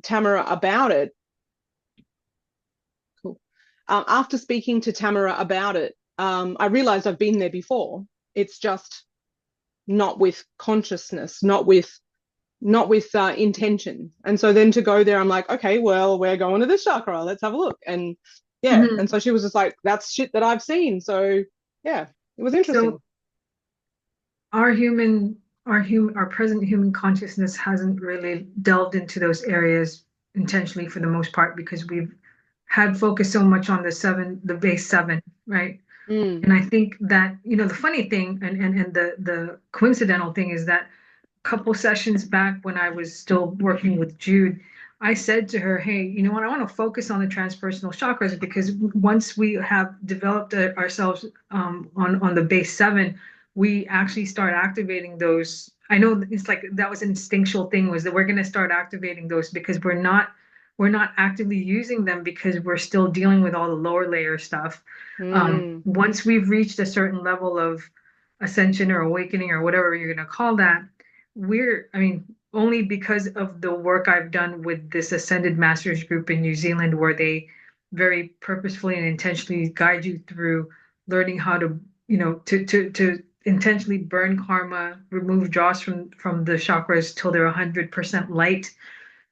Tamara about it, cool. After speaking to Tamara about it, I realized I've been there before. It's just not with consciousness, not with intention. And so then to go there, I'm like, okay, well, we're going to this chakra. Let's have a look. And yeah, Mhm. and so she was just like, that's shit that I've seen. So yeah, it was interesting. So our present human consciousness hasn't really delved into those areas intentionally for the most part because we've had focus so much on the base seven, right? Mm, And I think that, the funny thing and the coincidental thing is that a couple sessions back when I was still working with Jude, I said to her, hey, you know what, I want to focus on the transpersonal chakras because once we have developed ourselves on the base seven, we actually start activating those. I know it's like that was an instinctual thing was that we're going to start activating those because we're not actively using them because we're still dealing with all the lower layer stuff. mm, Once we've reached a certain level of ascension or awakening or whatever you're going to call that, I mean, only because of the work I've done with this Ascended Masters group in New Zealand, where they very purposefully and intentionally guide you through learning how to, to intentionally burn karma, remove dross from the chakras till they're 100% light.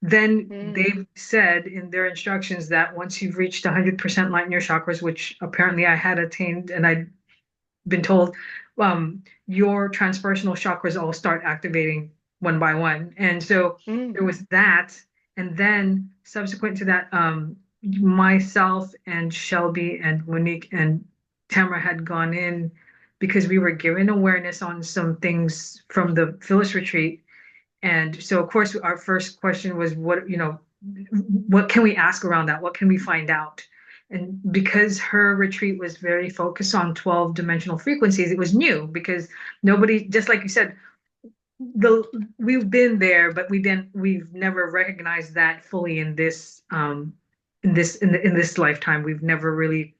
Then mm. they've said in their instructions that once you've reached 100% light in your chakras, which apparently I had attained and I'd been told, your transpersonal chakras all start activating one by one. And so Mm. there was that. And then subsequent to that, myself and Shelby and Monique and Tamara had gone in because we were given awareness on some things from the Phyllis retreat. And so, of course, our first question was, what can we ask around that? What can we find out? And because her retreat was very focused on 12 dimensional frequencies, it was new because nobody, just like you said, the we've been there, but we've never recognized that fully in this lifetime. We've never really,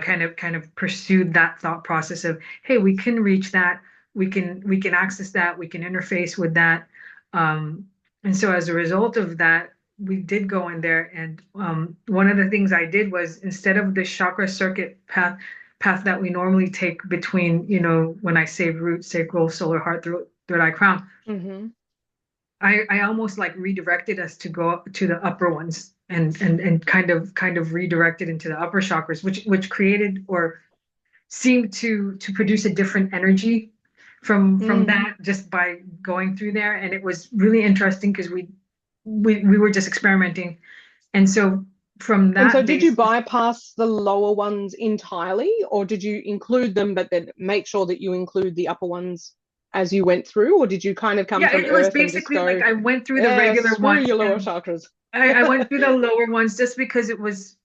kind of pursued that thought process of, hey, we can reach that, we can access that, we can interface with that. Um, and so as a result of that, we did go in there, and one of the things I did was instead of the chakra circuit path that we normally take between, when I say root, sacral, solar, heart, third eye, crown, Hmm. I almost like redirected us to go up to the upper ones and kind of redirected into the upper chakras, which created or seemed to produce a different energy from Mm. that just by going through there. And it was really interesting because we were just experimenting. And so from And so that did you base, bypass the lower ones entirely, or did you include them, but then make sure that you include the upper ones as you went through, or did you kind of come yeah, from it was Earth and just basically like go, I went through the yeah, regular screw ones your lower and chakras? I went through the lower ones just because it was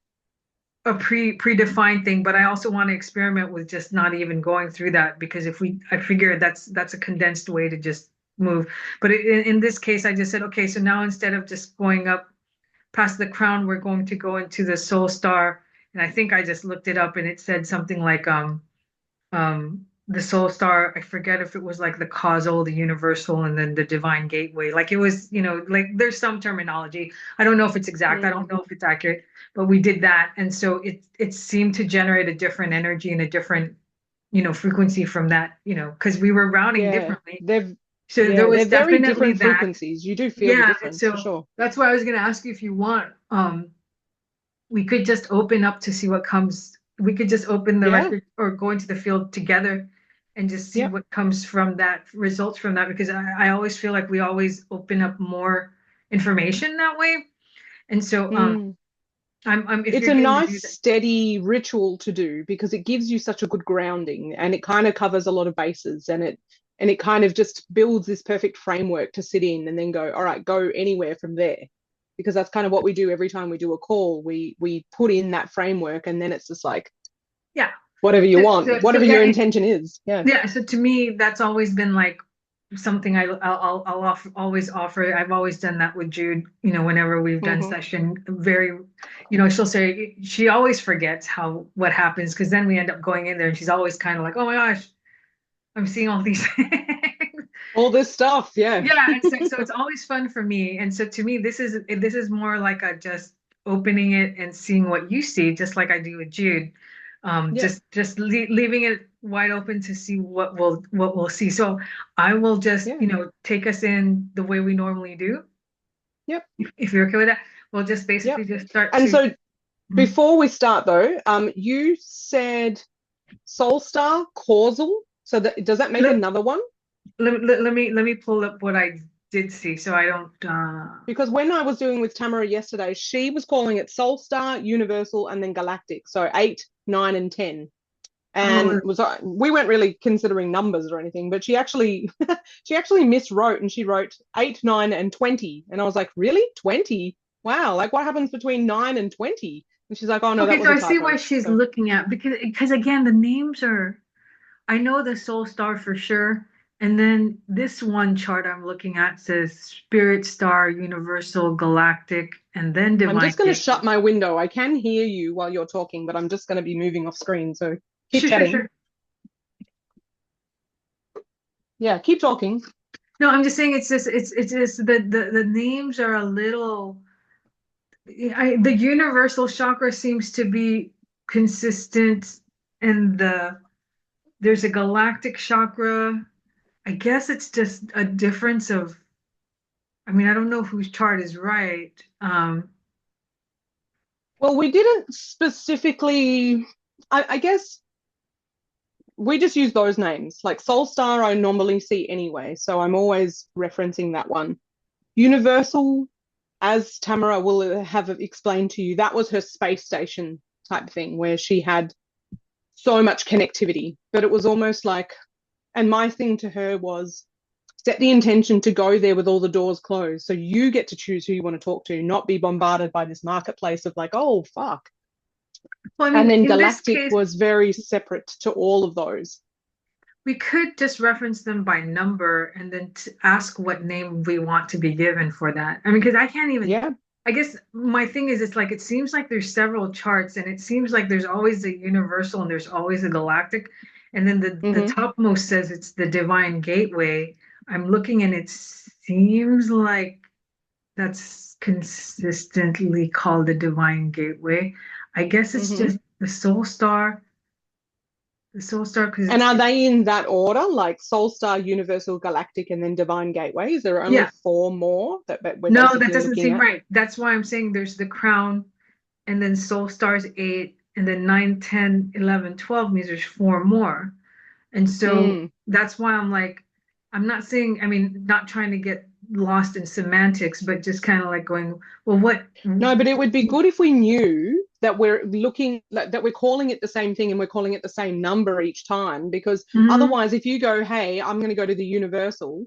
a predefined thing, but I also want to experiment with just not even going through that because I figure that's a condensed way to just move. But in this case, I just said, okay, so now instead of just going up past the crown, we're going to go into the soul star. And I think I just looked it up and it said something like the soul star, I forget if it was like the causal, the universal, and then the divine gateway. Like it was, like there's some terminology. I don't know if it's exact, I Mm. don't know if it's accurate, but we did that. And so it seemed to generate a different energy and a different, frequency from that, because we were routing Yeah, differently. they're So there they're was very definitely different that. frequencies. You do feel the Yeah. And difference for so sure. that's why I was gonna ask you if you want. We could just open up to see what comes. We could just open the Yeah, record or go into the field together and just see yeah. what comes from that, results from that, because I always feel like we always open up more information that way. And so Mm. I'm if It's you're a game to nice do that. steady ritual to do because it gives you such a good grounding and it kind of covers a lot of bases, and it kind of just builds this perfect framework to sit in and then go, all right, go anywhere from there, because that's kind of what we do every time we do a call. We put in that framework and then it's just like Yeah. whatever you want, So whatever yeah, your intention is. Yeah. yeah. So to me, that's always been like something I'll always offer. I've always done that with Jude. Whenever we've done Hmm. session, very, she'll say she always forgets how what happens because then we end up going in there and she's always kind of like, oh my gosh, I'm seeing all these things. All this stuff, yeah. Yeah, and so it's always fun for me. And so to me, this is more like a just opening it and seeing what you see, just like I do with Jude. Yep, Just leaving it wide open to see what we'll see. So I will just, yeah, take us in the way we normally do. yep, If you're okay with that, we'll just yep. basically just start And to. so before we start though, you said Soul Star causal. So does that make Let, another one? let me pull up what I did see so I don't Because when I was doing with Tamara yesterday, she was calling it Soul Star, Universal, and then Galactic. So 8, 9, and 10. And oh, was we weren't really considering numbers or anything, but she actually she actually miswrote and she wrote 8, 9, and 20. And I was like, really? 20? Wow, like what happens between 9 and 20? And she's like, oh no, that okay, was so a I see why typo. she's So looking at because again the names are I know the Soul Star for sure. And then this one chart I'm looking at says Spirit Star, Universal, Galactic, and then I'm Divine just going to Gateway. shut my window. I can hear you while you're talking, but I'm just going to be moving off screen. So keep Sure, sure, chatting. sure. Yeah, keep talking. No, I'm just saying it's just the names are a little the universal chakra seems to be consistent and there's a galactic chakra. I guess it's just a difference of I mean, I don't know whose chart is right. Well, we didn't specifically, I guess we just use those names. Like Soul Star, I normally see anyway. So I'm always referencing that one. Universal, as Tamara will have explained to you, that was her space station type thing where she had so much connectivity. But it was almost like, and my thing to her was set the intention to go there with all the doors closed. So you get to choose who you want to talk to, not be bombarded by this marketplace of like, oh, fuck. Well, I And mean, then in this Galactic case, was very separate to all of those. we could just reference them by number and then ask what name we want to be given for that. I mean, because I can't even, Yeah. I guess my thing is, it's like, it seems like there's several charts and it seems like there's always a universal and there's always a galactic. And then the Mm-hmm. topmost says it's the divine gateway. I'm looking and it seems like that's consistently called the divine gateway. I guess it's Mm-hmm. just the soul star, because And are they in that order, like Soul Star, Universal, Galactic, and then Divine Gateway? Is there only yeah. four more that we're No, that basically doesn't looking seem at? right. That's why I'm saying there's the crown and then soul stars 8 and then 9, 10, 11, 12 means there's four more. And so Mm. that's why I'm like, I'm not saying, I mean, not trying to get lost in semantics, but just kind of like going, well, what? No, but it would be good if we knew that we're looking like, that we're calling it the same thing and we're calling it the same number each time. Because Mhm. otherwise, if you go, hey, I'm going to go to the Universal,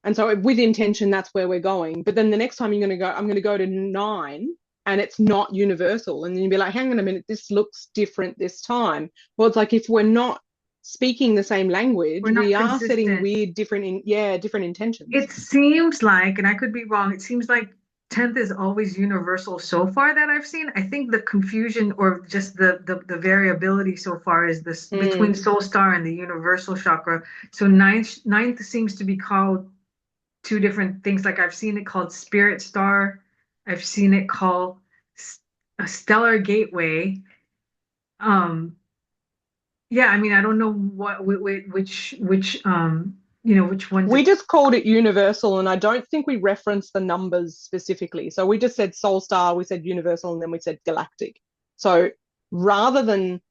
and so with intention, that's where we're going. But then the next time you're going to go, I'm going to go to 9 and it's not universal. And then you'd be like, hang on a minute, this looks different this time. Well, it's like if we're not speaking the same We're language, not we are setting consistent. weird, different intentions. It seems like, and I could be wrong, it seems like 10th is always universal so far that I've seen. I think the confusion or just the variability so far is this between Mm. soul star and the universal chakra. So ninth seems to be called two different things. Like I've seen it called spirit star. I've seen it called a stellar gateway. Um, yeah, I mean, I don't know which ones We it. just called it universal, and I don't think we referenced the numbers specifically. So we just said Soul Star, we said universal, and then we said galactic. So rather than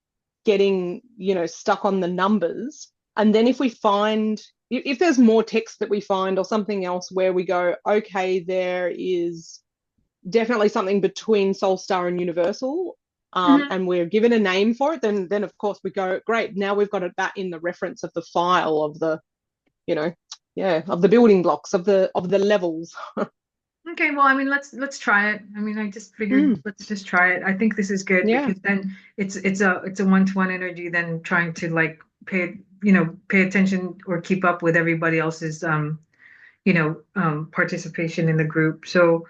getting, stuck on the numbers, and then if we find, if there's more text that we find or something else where we go, okay, there is definitely something between Soul Star and Universal, Mhm. and we're given a name for it, then of course we go, great, now we've got that in the reference of the file of the, you know, yeah, of the building blocks of the levels. Okay, well, I mean, let's try it. I mean, I just figured Mm, let's just try it. I think this is good yeah, because then it's a one-to-one energy than trying to like pay attention or keep up with everybody else's participation in the group. So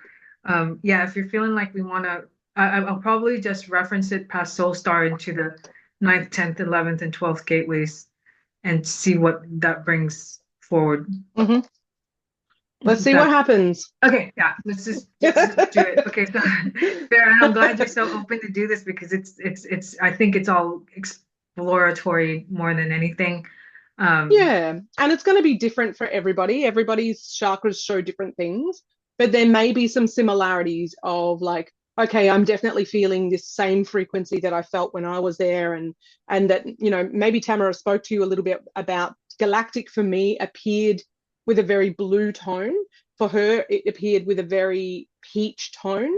yeah, if you're feeling like we want to, I'll probably just reference it past Soul Star into the ninth, 10th, 11th, and 12th gateways and see what that brings forward. Hmm. Let's see what happens. Okay, yeah, let's just do it. Okay, so Farah, and I'm glad you're so open to do this because it's I think it's all exploratory more than anything. Um, Yeah, and it's going to be different for everybody. Everybody's chakras show different things, but there may be some similarities of like, okay, I'm definitely feeling this same frequency that I felt when I was there, and that, you know, maybe Tamara spoke to you a little bit about galactic for me appeared with a very blue tone. For her, it appeared with a very peach tone.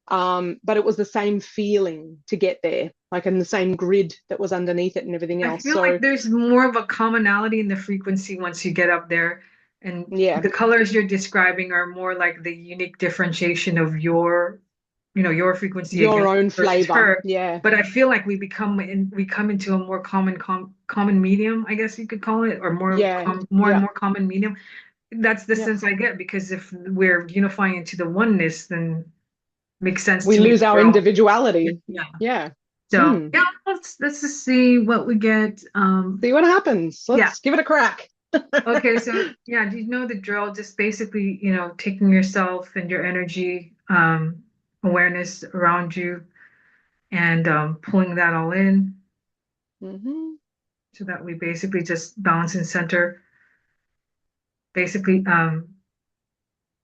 But it was the same feeling to get there, like in the same grid that was underneath it and everything I else. feel like So there's more of a commonality in the frequency once you get up there, and yeah, the colors you're describing are more like the unique differentiation of your, your frequency your against own versus flavor. her. Yeah. But I feel like we come into a more common medium, I guess you could call it, or Yeah. more and Yeah. more common medium. That's the Yeah. sense I get because if we're unifying into the oneness, then it makes sense We to me lose that our we're all, individuality. yeah. Yeah. So Hmm. yeah, let's just see what we get. See what happens. Yeah. Let's give it a crack. Okay, so yeah, do you know the drill? Just basically, taking yourself and your energy, awareness around you and pulling that all in Hmm. so that we basically just balance and center. Basically,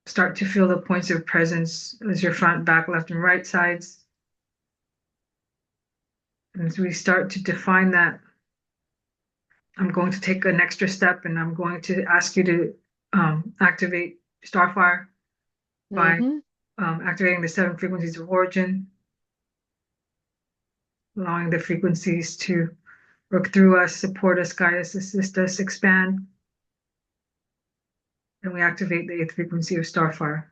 start to feel the points of presence as your front, back, left, and right sides. And as we start to define that, I'm going to take an extra step and I'm going to ask you to activate Starfire by Hmm. activating the 7 frequencies of origin, allowing the frequencies to work through us, support us, guide us, assist us, expand. And we activate the 8th frequency of Starfire.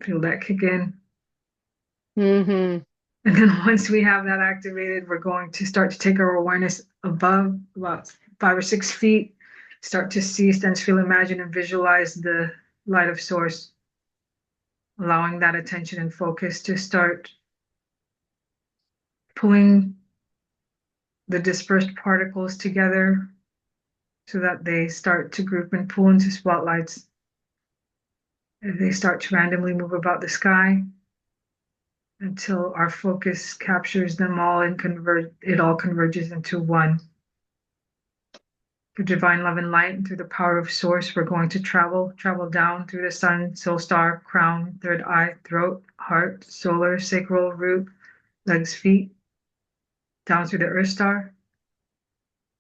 Feel that kick in. Hmm. And then once we have that activated, we're going to start to take our awareness above about 5 or 6 feet, start to see, sense, feel, imagine, and visualize the light of source, allowing that attention and focus to start pulling the dispersed particles together so that they start to group and pull into spotlights. And they start to randomly move about the sky until our focus captures them all and it all converges into one. Through divine love and light and through the power of source, we're going to travel down through the sun, soul star, crown, third eye, throat, heart, solar, sacral, root, legs, feet, down through the earth star,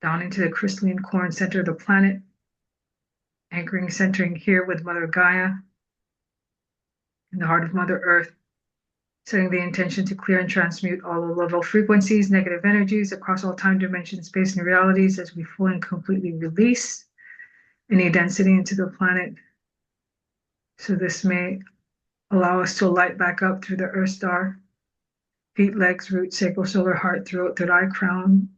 down into the crystalline core and center of the planet, anchoring, centering here with Mother Gaia in the heart of Mother Earth, setting the intention to clear and transmute all low-level frequencies, negative energies across all time, dimension, space, and realities as we fully and completely release any density into the planet. So this may allow us to light back up through the Earth star, feet, legs, root, sacral, solar, heart, throat, third eye, crown.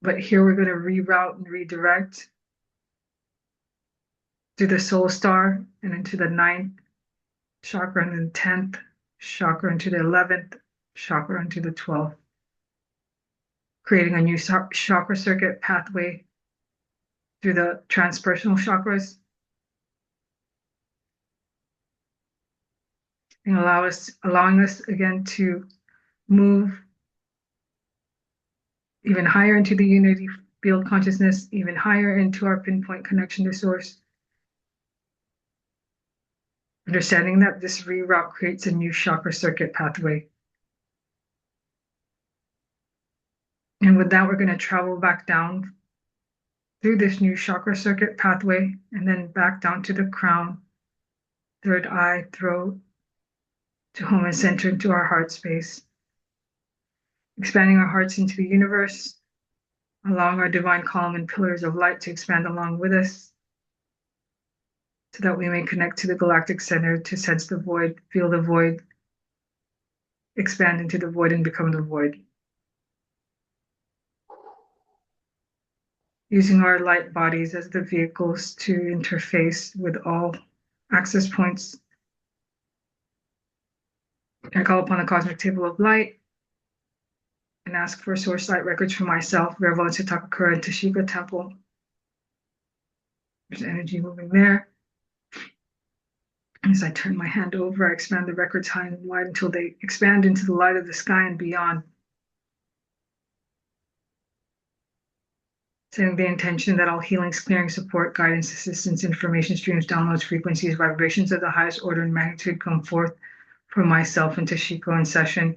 But here we're going to reroute and redirect through the soul star and into the 9th chakra and then 10th chakra into the 11th chakra into the 12th, creating a new chakra circuit pathway through the transpersonal chakras and allowing us again to move even higher into the unity field consciousness, even higher into our pinpoint connection to source. Understanding that this reroute creates a new chakra circuit pathway. And with that, we're going to travel back down through this new chakra circuit pathway and then back down to the crown, third eye, throat, to home and center into our heart space, expanding our hearts into the universe, allowing our divine column and pillars of light to expand along with us so that we may connect to the galactic center to sense the void, feel the void, expand into the void and become the void. Using our light bodies as the vehicles to interface with all access points. I call upon the cosmic table of light and ask for source light records for myself, Reverend Takakura and Tashiko Temple. There's energy moving there. As I turn my hand over, I expand the records high and wide until they expand into the light of the sky and beyond. Setting the intention that all healings, clearing, support, guidance, assistance, information streams, downloads, frequencies, vibrations of the highest order and magnitude come forth for myself and Tashiko in session.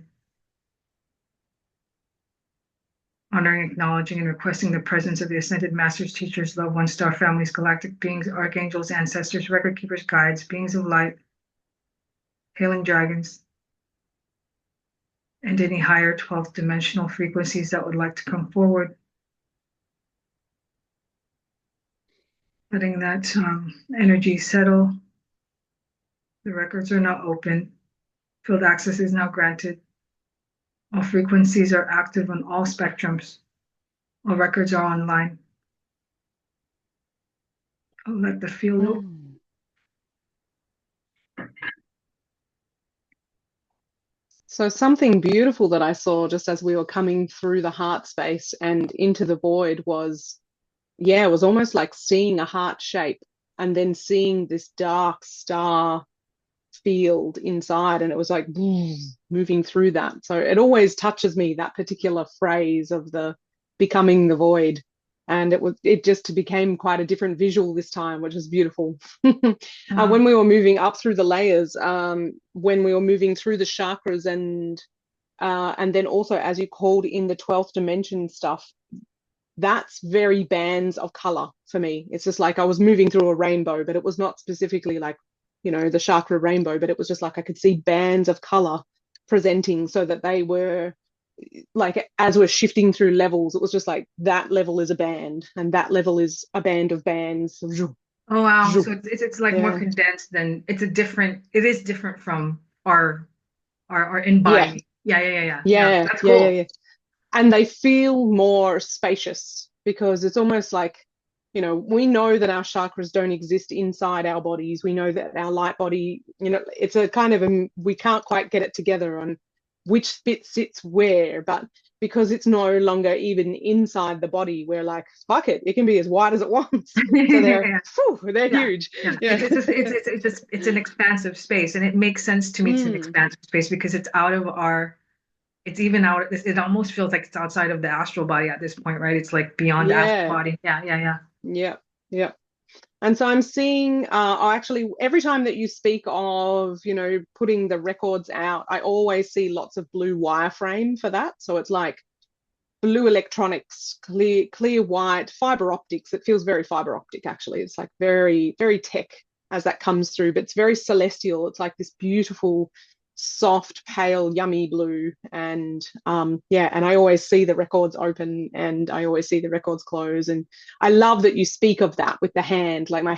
Honoring, acknowledging, and requesting the presence of the ascended masters, teachers, loved ones, star families, galactic beings, archangels, ancestors, record keepers, guides, beings of light, hailing dragons, and any higher 12th dimensional frequencies that would like to come forward. Letting that energy settle. The records are now open. Field access is now granted. All frequencies are active on all spectrums. All records are online. I'll let the field. So something beautiful that I saw just as we were coming through the heart space and into the void was, yeah, it was almost like seeing a heart shape and then seeing this dark star field inside, and it was like moving through that. So it always touches me, that particular phrase of the becoming the void. And it just became quite a different visual this time, which is beautiful. When we were moving up through the layers, when we were moving through the chakras, and then also as you called in the 12th dimension stuff, that's very bands of color for me. It's just like I was moving through a rainbow, but it was not specifically like, the chakra rainbow, but it was just like I could see bands of color presenting, so that they were like, as we're shifting through levels, it was just like that level is a band and that level is a band of bands. Oh wow! So it's like more condensed than it is different from our in-body. Yeah. That's cool. Yeah. And they feel more spacious because it's almost like, we know that our chakras don't exist inside our bodies. We know that our light body, it's a kind of we can't quite get it together on which bit sits where, but because it's no longer even inside the body, we're like, fuck it, it can be as wide as it wants. So they're huge. Yeah. It's an expansive space, and it makes sense to me. It's an expansive space because it's out of it's even out. It almost feels like it's outside of the astral body at this point, right? It's like beyond the astral body. Yeah. And so I'm seeing, actually, every time that you speak of, putting the records out, I always see lots of blue wireframe for that. So it's like blue electronics, clear white, fiber optics. It feels very fiber optic, actually. It's like very, very tech as that comes through, but it's very celestial. It's like this beautiful, soft, pale, yummy blue. And and I always see the records open and I always see the records close. And I love that you speak of that with the hand, like my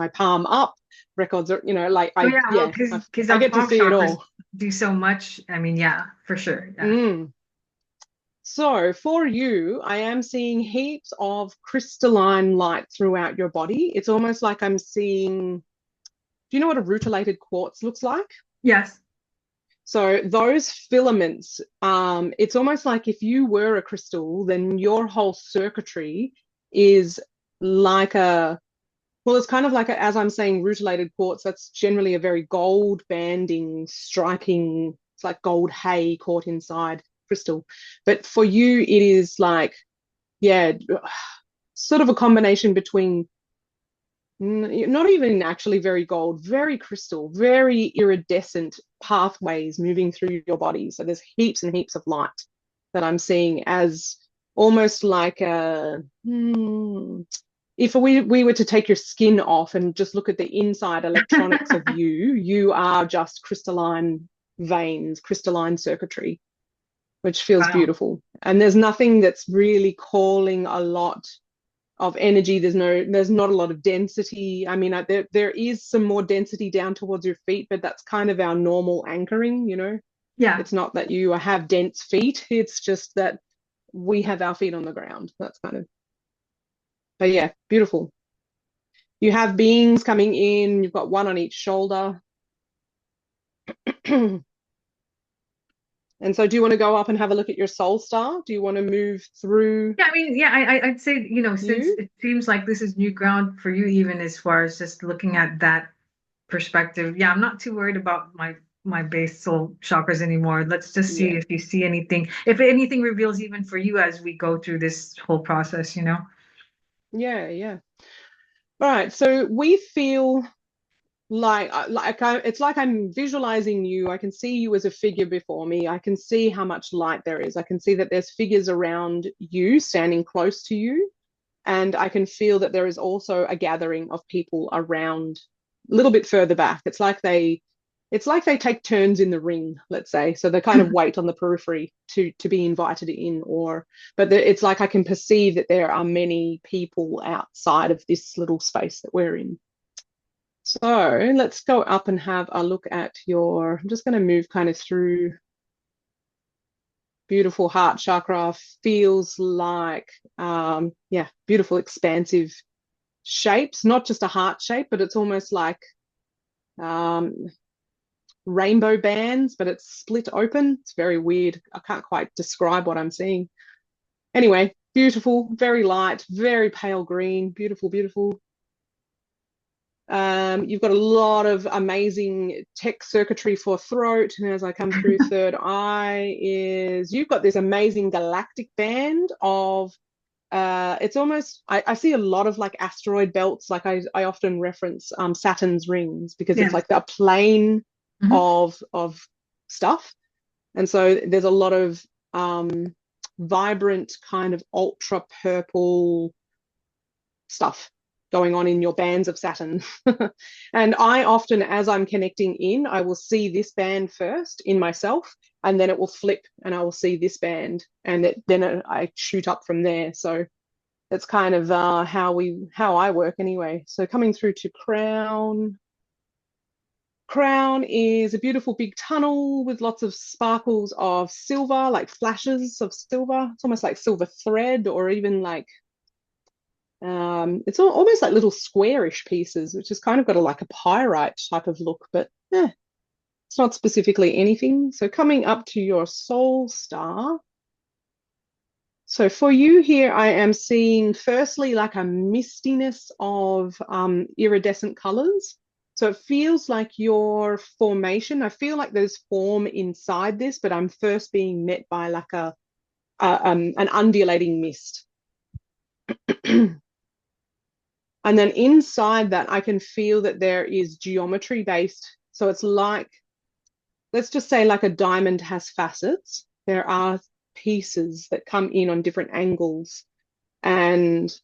palm up, records are, I get to see it all. Do so much. I mean, yeah, for sure. Yeah. So for you, I am seeing heaps of crystalline light throughout your body. It's almost like I'm seeing, do you know what a rutilated quartz looks like? Yes. So those filaments, it's almost like if you were a crystal, then your whole circuitry is like it's kind of like as I'm saying, rutilated quartz, that's generally a very gold banding, striking, it's like gold hay caught inside crystal. But for you, it is like, sort of a combination between not even actually very gold, very crystal, very iridescent pathways moving through your body. So there's heaps and heaps of light that I'm seeing as almost like if we were to take your skin off and just look at the inside electronics of you are just crystalline veins, crystalline circuitry, which feels beautiful. And there's nothing that's really calling a lot of energy. There's not a lot of density. I mean, there is some more density down towards your feet, but that's kind of our normal anchoring, Yeah. It's not that you have dense feet. It's just that we have our feet on the ground. That's kind of, but yeah, beautiful. You have beings coming in. You've got one on each shoulder. And so do you want to go up and have a look at your soul star? Do you want to move through Yeah, I mean, yeah, I'd say, since you? it seems like this is new ground for you, even as far as just looking at that perspective. Yeah, I'm not too worried about my base soul chakras anymore. Let's just see Yeah. if you see anything, if anything reveals even for you as we go through this whole process, you know? Yeah, yeah. All right. So we feel it's like I'm visualizing you. I can see you as a figure before me. I can see how much light there is. I can see that there's figures around you standing close to you. And I can feel that there is also a gathering of people around a little bit further back. It's like they take turns in the ring, let's say. So they kind of wait on the periphery to be invited in, but it's like I can perceive that there are many people outside of this little space that we're in. So let's go up and have a look at I'm just going to move kind of through beautiful heart chakra. Feels like, yeah, beautiful, expansive shapes, not just a heart shape, but it's almost like um, rainbow bands, but it's split open. It's very weird. I can't quite describe what I'm seeing. Anyway, beautiful, very light, very pale green, beautiful, beautiful. You've got a lot of amazing tech circuitry for throat. And as I come through third eye you've got this amazing galactic band of it's almost I see a lot of like asteroid belts. Like I often reference Saturn's rings because it's Yes. like a plane Hmm. of stuff. And so there's a lot of vibrant kind of ultra purple stuff going on in your bands of Saturn. And I often, as I'm connecting in, I will see this band first in myself, and then it will flip and I will see this band, and I shoot up from there. So that's kind of how I work anyway. So coming through to crown. Crown is a beautiful big tunnel with lots of sparkles of silver, like flashes of silver. It's almost like silver thread, or even like it's almost like little squarish pieces, which has kind of got like a pyrite type of look, but it's not specifically anything. So coming up to your soul star. So for you here, I am seeing firstly like a mistiness of iridescent colors. So it feels like your formation. I feel like there's form inside this, but I'm first being met by like an undulating mist. And then inside that, I can feel that there is geometry based. So it's like, let's just say, like a diamond has facets. There are pieces that come in on different angles, and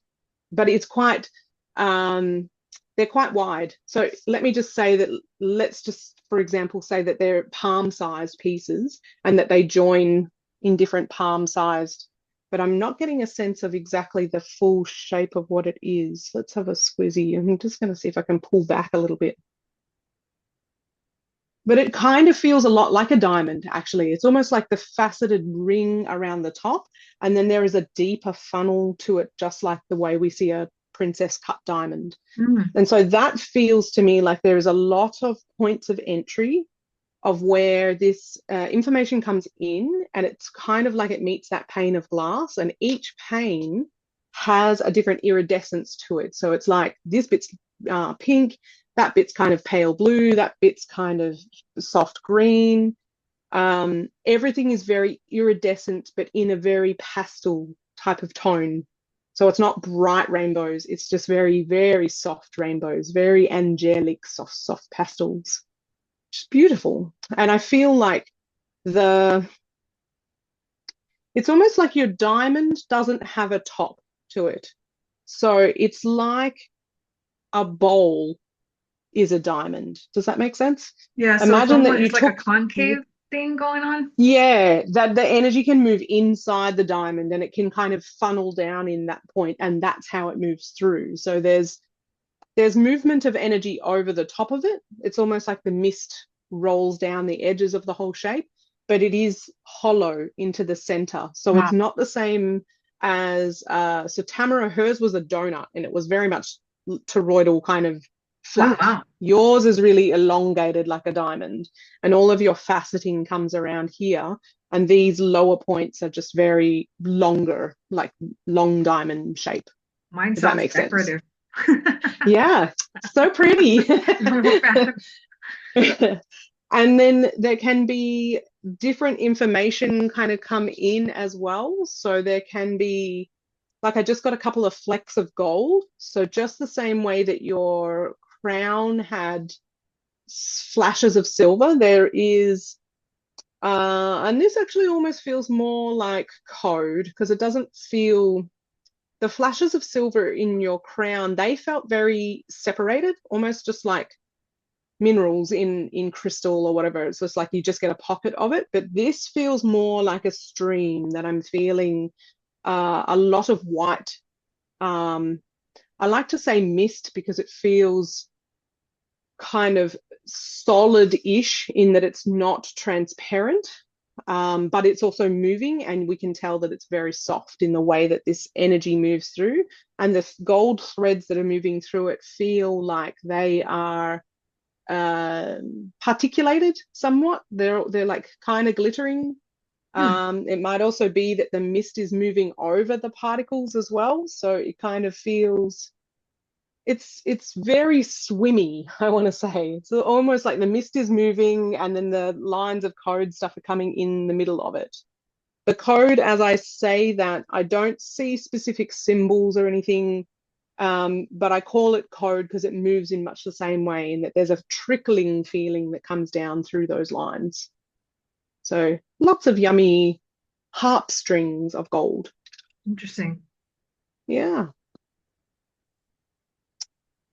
but it's quite, um, they're quite wide. So let me just say that, let's just, for example, say that they're palm-sized pieces and that they join in different palm-sized, but I'm not getting a sense of exactly the full shape of what it is. Let's have a squizzy. I'm just going to see if I can pull back a little bit. But it kind of feels a lot like a diamond, actually. It's almost like the faceted ring around the top, and then there is a deeper funnel to it, just like the way we see a princess cut diamond. Mm. And so that feels to me like there is a lot of points of entry of where this information comes in, and it's kind of like it meets that pane of glass, and each pane has a different iridescence to it. So it's like this bit's pink, that bit's kind of pale blue, that bit's kind of soft green. Everything is very iridescent, but in a very pastel type of tone. So it's not bright rainbows, it's just very, very soft rainbows, very angelic, soft, soft pastels. It's beautiful. And I feel like the it's almost like your diamond doesn't have a top to it. So it's like a bowl is a diamond. Does that make sense? Yeah, so it's Imagine that almost you it's like a took, concave thing going on. yeah, that the energy can move inside the diamond and it can kind of funnel down in that point, and that's how it moves through. So there's movement of energy over the top of it. It's almost like the mist rolls down the edges of the whole shape, but it is hollow into the center. So it's Wow. not the same as so Tamara, hers was a donut and it was very much toroidal, kind of Oh, flat. wow. Yours is really elongated like a diamond, and all of your faceting comes around here. And these lower points are just very longer, like long diamond shape, Mine if that sounds makes sense. decorative. Yeah, so pretty. I'm a fan. And then there can be different information kind of come in as well. So there can be, like, I just got a couple of flecks of gold. So just the same way that your crown had flashes of silver, there is, and this actually almost feels more like code because it doesn't feel, the flashes of silver in your crown, they felt very separated, almost just like minerals in crystal or whatever. It's just like you just get a pocket of it. But this feels more like a stream that I'm feeling, a lot of white. Um, I like to say mist because it feels kind of solid-ish in that it's not transparent, but it's also moving, and we can tell that it's very soft in the way that this energy moves through. And the gold threads that are moving through it feel like they are particulated somewhat. They're like kind of glittering. Hmm. It might also be that the mist is moving over the particles as well, so it kind of feels, it's very swimmy, I want to say. It's almost like the mist is moving and then the lines of code stuff are coming in the middle of it. The code, as I say that, I don't see specific symbols or anything, but I call it code because it moves in much the same way, in that there's a trickling feeling that comes down through those lines. So lots of yummy harp strings of gold. Interesting. Yeah.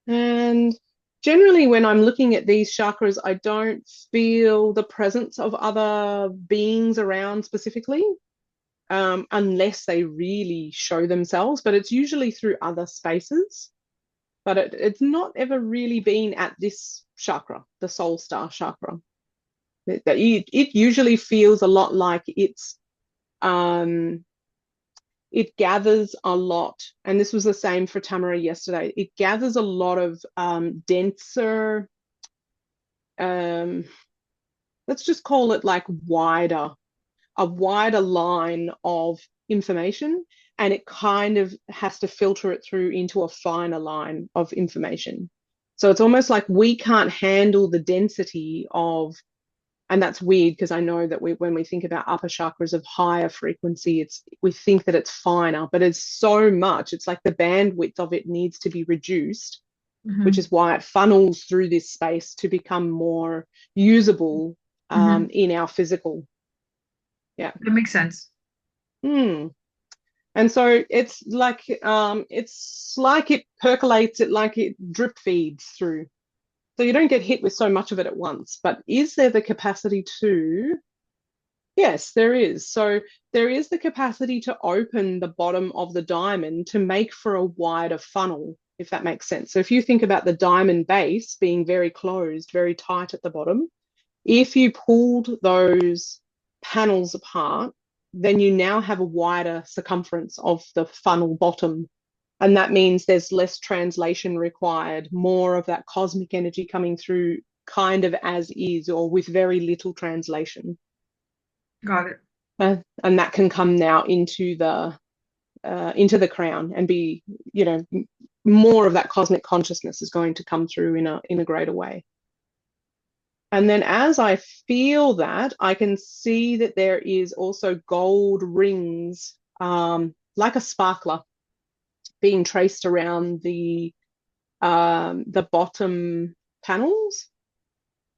And generally, when I'm looking at these chakras, I don't feel the presence of other beings around specifically, unless they really show themselves, but it's usually through other spaces. But it's not ever really been at this chakra, the soul star chakra. It usually feels a lot like um, it gathers a lot, and this was the same for Tamara yesterday. It gathers a lot of denser, um, let's just call it like a wider line of information, and it kind of has to filter it through into a finer line of information. So it's almost like we can't handle the density of, and that's weird because I know that when we think about upper chakras of higher frequency, we think that it's finer, but it's so much. It's like the bandwidth of it needs to be reduced, which Hmm. is why it funnels through this space to become more usable, Hmm. in our physical. Yeah. That makes sense. Hmm. And so it's like it percolates, it like it drip feeds through. So you don't get hit with so much of it at once. But is there the capacity to? Yes, there is. So there is the capacity to open the bottom of the diamond to make for a wider funnel, if that makes sense. So if you think about the diamond base being very closed, very tight at the bottom, if you pulled those panels apart, then you now have a wider circumference of the funnel bottom. And that means there's less translation required, more of that cosmic energy coming through kind of as is, or with very little translation. Got it. And that can come now into the crown and be, you know, more of that cosmic consciousness is going to come through in a greater way. And then as I feel that, I can see that there is also gold rings, like a sparkler, being traced around the bottom panels.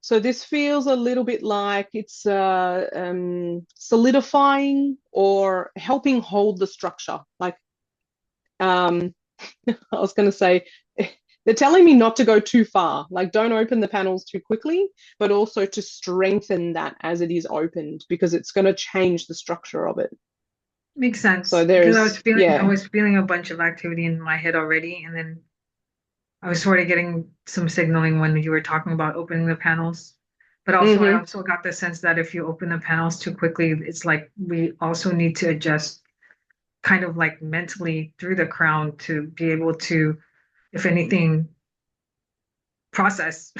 So this feels a little bit like it's solidifying or helping hold the structure. Like, um, I was going to say, they're telling me not to go too far. Like, don't open the panels too quickly, but also to strengthen that as it is opened, because it's going to change the structure of it. Makes So sense because there's, I yeah. was feeling a bunch of activity in my head already, and then I was sort of getting some signaling when you were talking about opening the panels. But also, I Mm-hmm. also got the sense that if you open the panels too quickly, it's like we also need to adjust kind of like mentally through the crown to be able to, if anything, process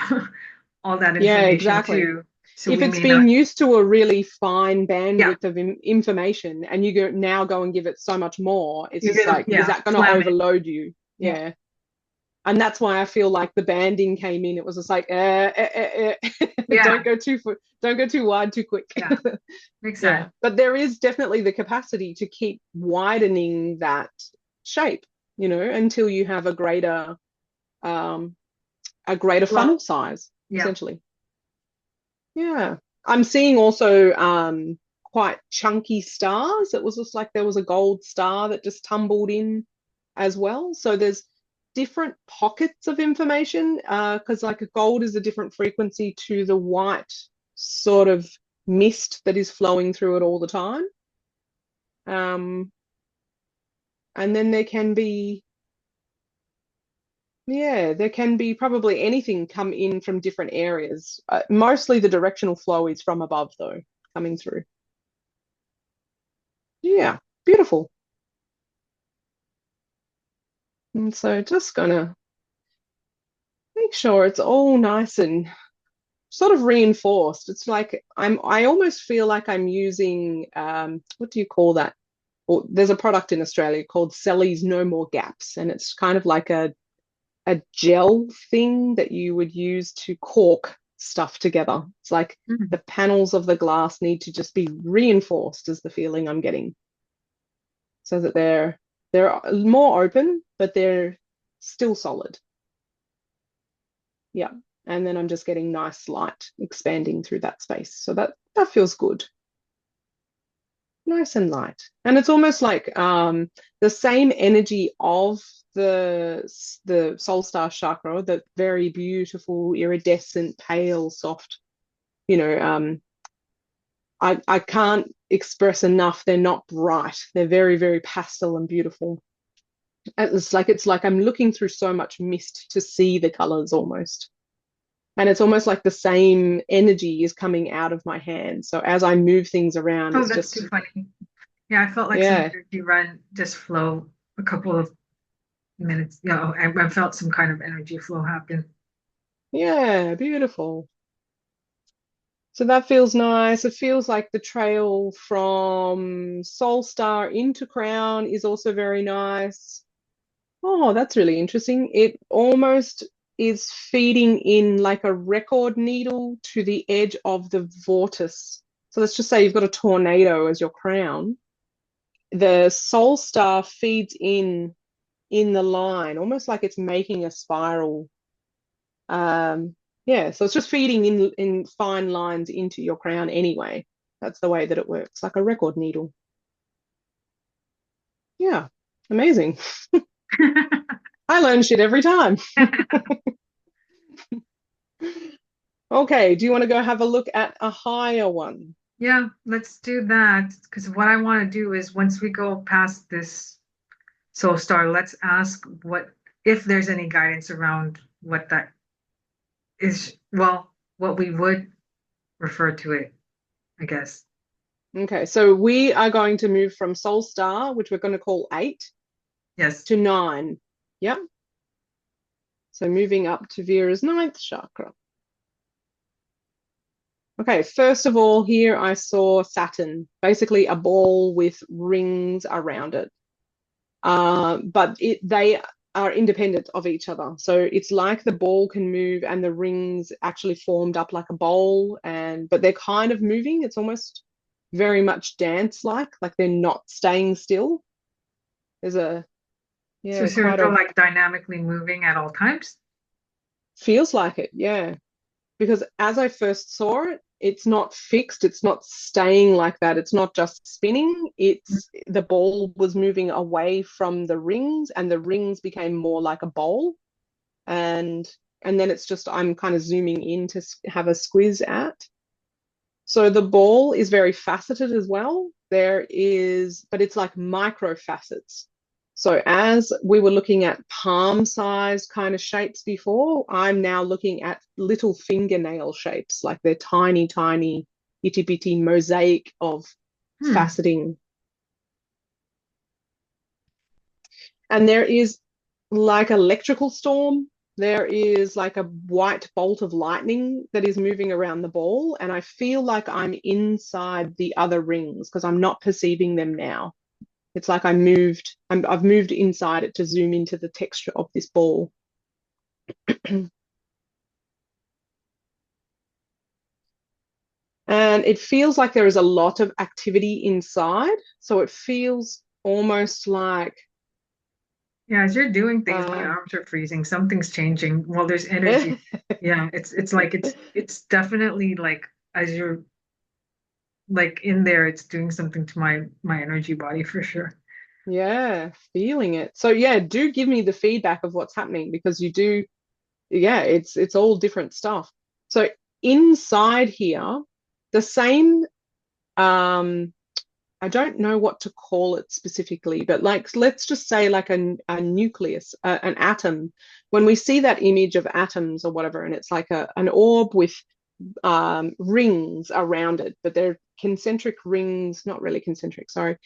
all that Yeah, information exactly. too. So if we it's may not. been used to a really fine Yeah, bandwidth of information and you now go and give it so much more, it's you're just gonna like, is that going to slam it. overload you? Yeah, Yeah. And that's why I feel like the banding came in. It was just like, yeah, don't go too wide too quick. yeah. Makes sense. Yeah, but there is definitely the capacity to keep widening that shape, until you have um, a greater Well, funnel size, yeah. essentially. Yeah. I'm seeing also quite chunky stars. It was just like there was a gold star that just tumbled in as well. So there's different pockets of information because like a gold is a different frequency to the white sort of mist that is flowing through it all the time. Um, and then there can be probably anything come in from different areas. Mostly the directional flow is from above, though, coming through. Yeah, beautiful. And so just gonna make sure it's all nice and sort of reinforced. It's like I almost feel like I'm using what do you call that? Well, there's a product in Australia called Selly's No More Gaps, and it's kind of like a gel thing that you would use to cork stuff together. It's like Mm. the panels of the glass need to just be reinforced, is the feeling I'm getting, so that they're more open, but they're still solid. Yeah. And then I'm just getting nice light expanding through that space. So that feels good. Nice and light. And it's almost like the same energy of the soul star chakra, the very beautiful, iridescent, pale, soft, you know, I can't express enough. They're not bright. They're very, very pastel and beautiful. It's like I'm looking through so much mist to see the colors almost. And it's almost like the same energy is coming out of my hand. So as I move things around, Oh, it's that's too just, funny. Yeah, I felt like some yeah, energy run just flow a couple of minutes. I felt some kind of energy flow happen. yeah, beautiful. So that feels nice. It feels like the trail from Soul Star into Crown is also very nice. Oh, that's really interesting. It almost is feeding in like a record needle to the edge of the vortice. So let's just say you've got a tornado as your crown. The Soul Star feeds in the line, almost like it's making a spiral. Um, yeah, so it's just feeding in fine lines into your crown anyway. That's the way that it works, like a record needle. Yeah, amazing. I learn shit every time. Okay, do you want to go have a look at a higher one? Yeah, let's do that. Because what I want to do is once we go past this soul star, let's ask what if there's any guidance around what that is. Well, what we would refer to it, I guess. Okay, so we are going to move from Soul Star, which we're going to call 8, Yes. to 9. Yep. So moving up to Vera's ninth chakra. Okay, first of all, here I saw Saturn, basically a ball with rings around it. But they are independent of each other. So it's like the ball can move and the rings actually formed up like a bowl, but they're kind of moving. It's almost very much dance-like they're not staying still. There's So yeah, sort quite of a, like dynamically moving at all times. feels like it, yeah. Because as I first saw it, it's not fixed, it's not staying like that, it's not just spinning, it's the ball was moving away from the rings and the rings became more like a bowl, and then it's just I'm kind of zooming in to have a squiz at. So the ball is very faceted as well. But it's like micro facets. So as we were looking at palm size kind of shapes before, I'm now looking at little fingernail shapes, like they're tiny, tiny, itty bitty mosaic of Hmm. faceting. And there is like electrical storm. there is like a white bolt of lightning that is moving around the ball, and I feel like I'm inside the other rings because I'm not perceiving them now. It's like I've moved inside it to zoom into the texture of this ball. And it feels like there is a lot of activity inside. So it feels almost like Yeah, as you're doing things, my uh, arms are freezing. Something's changing. Well, there's energy. Yeah, it's like it's definitely like as you're like in there, it's doing something to my energy body for sure. yeah, feeling it. So yeah, do give me the feedback of what's happening because you do, yeah, it's all different stuff. So inside here, the same I don't know what to call it specifically, but like let's just say like a nucleus, an atom. When we see that image of atoms or whatever, and it's like an orb with rings around it, but they're concentric rings, not really concentric, sorry,